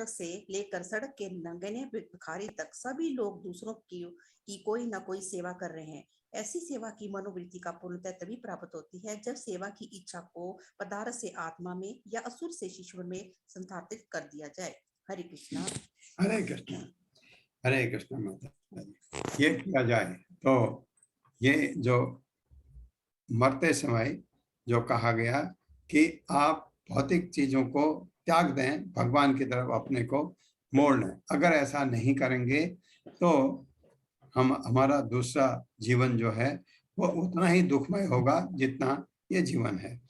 से लेकर सड़क के नंगने भिखारी तक सभी लोग दूसरों की कोई न कोई सेवा कर रहे हैं। ऐसी सेवा की मनोवृत्ति का पूर्णतः तभी प्राप्त होती है जब सेवा की इच्छा को पदार्थ से आत्मा में या असुर से ईश्वर में संस्थापित कर दिया जाए। हरे कृष्णा। हरे कृष्णा। हरे कृष्णा माता। ये किया जाए तो ये जो मरते समय जो कहा गया कि आप भौतिक चीजों को त्याग दें, भगवान की तरफ अपने को मोड़ लें। अगर ऐसा नहीं करेंगे तो हमारा दूसरा जीवन जो है वो उतना ही दुखमय होगा जितना ये जीवन है।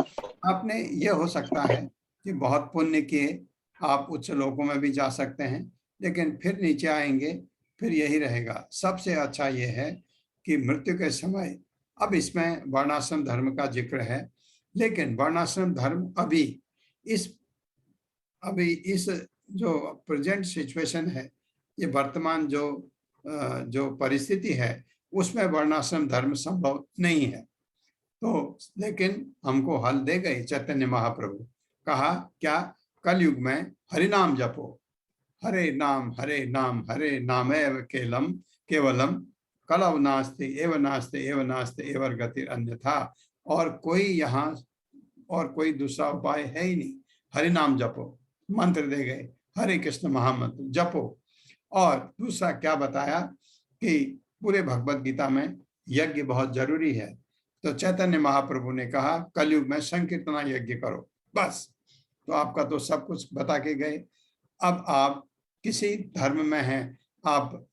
आपने ये हो सकता है कि बहुत पुण्य किए, आप उच्च लोकों में भी जा सकते हैं, लेकिन फिर नीचे आएंगे, फिर यही रहेगा। सबसे अच्छा ये है कि मृत्यु के समय, अब इसमें वर्णाश्रम धर्म का जिक्र है, लेकिन वर्णाश्रम धर्म अभी इस जो प्रेजेंट सिचुएशन है, ये वर्तमान जो परिस्थिति है, उसमें वर्णाश्रम धर्म संभव नहीं है। तो लेकिन हमको हल दे गए चैतन्य महाप्रभु। कहा क्या? कलयुग में हरिनाम जपो, हरे नाम हरे नाम हरे नाम एव केवलम कलव नास्ति एव नास्ति एव नास्ति एवर गति अन्यथा। और कोई दूसरा उपाय है ही नहीं। हरिनाम जपो, मंत्र दे गए, हरे कृष्ण महामंत्र जपो। और दूसरा क्या बताया कि पूरे भगवत गीता में यज्ञ बहुत जरूरी है। तो चैतन्य महाप्रभु ने कहा कलयुग में संकीर्तना यज्ञ करो, बस। तो आपका तो सब कुछ बता के गए। अब आप किसी धर्म में हैं, आप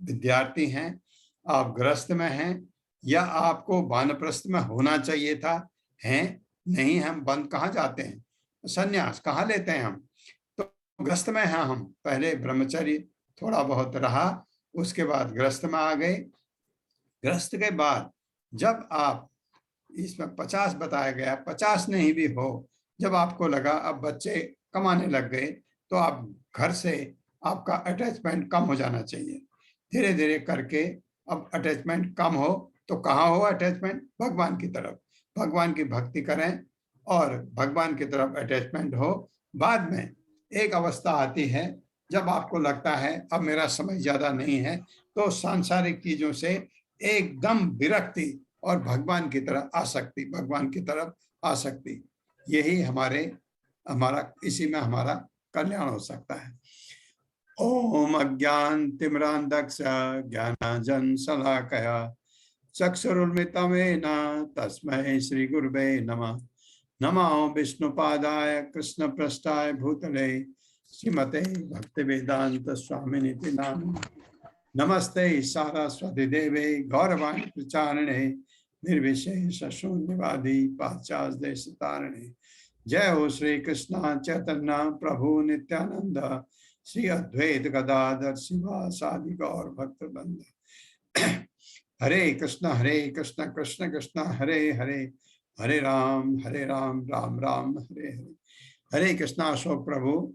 विद्यार्थी हैं, आप गृहस्थ में हैं, या आपको वानप्रस्थ में होना चाहिए था, हैं नहीं, हम बंद कहाँ जाते हैं, संन्यास कहाँ लेते हैं हम? तो गृहस्थ में हैं हम। पहले ब्रह्मचर्य थोड़ा बहुत रहा, उसके बाद गृहस्थ में आ गए। गृहस्थ के बाद जब आप, इसमें 50 बताया गया, 50 नहीं भी हो, जब आपको लगा अब बच्चे कमाने लग गए, तो आप घर से आपका अटैचमेंट कम हो जाना चाहिए। धीरे धीरे करके अब अटैचमेंट कम हो तो कहाँ हो अटैचमेंट? भगवान की तरफ। भगवान की भक्ति करें और भगवान की तरफ अटैचमेंट हो। बाद में एक अवस्था आती है जब आपको लगता है अब मेरा समय ज्यादा नहीं है, तो सांसारिक चीजों से एकदम विरक्ति और भगवान की तरफ आसक्ति, भगवान की तरफ आसक्ति, यही इसी में हमारा कल्याण हो सकता है। ओम अज्ञान तिमिरांधस्य ज्ञानांजन शलाकया चक्षुरुन्मिलितं येन तस्मै श्री गुरुवे नमः। नमो विष्णुपादाय कृष्णपृष्ठाय भूतले श्रीमते भक्तिवेदांत स्वामिनिति नामिने। नमस्ते सारस्वती देवे गौरवाणी प्रचारणे निर्विशेष शून्यवादी पाश्चात्य देश तारणे। जय हो श्री कृष्ण चैतन्य प्रभु नित्यानंद श्री अद्वैत गदाधर शिवासादि गौर भक्त वृंद। हरे कृष्ण कृष्ण कृष्ण हरे हरे, हरे राम राम राम हरे हरे। हरे कृष्णा अशोक प्रभु,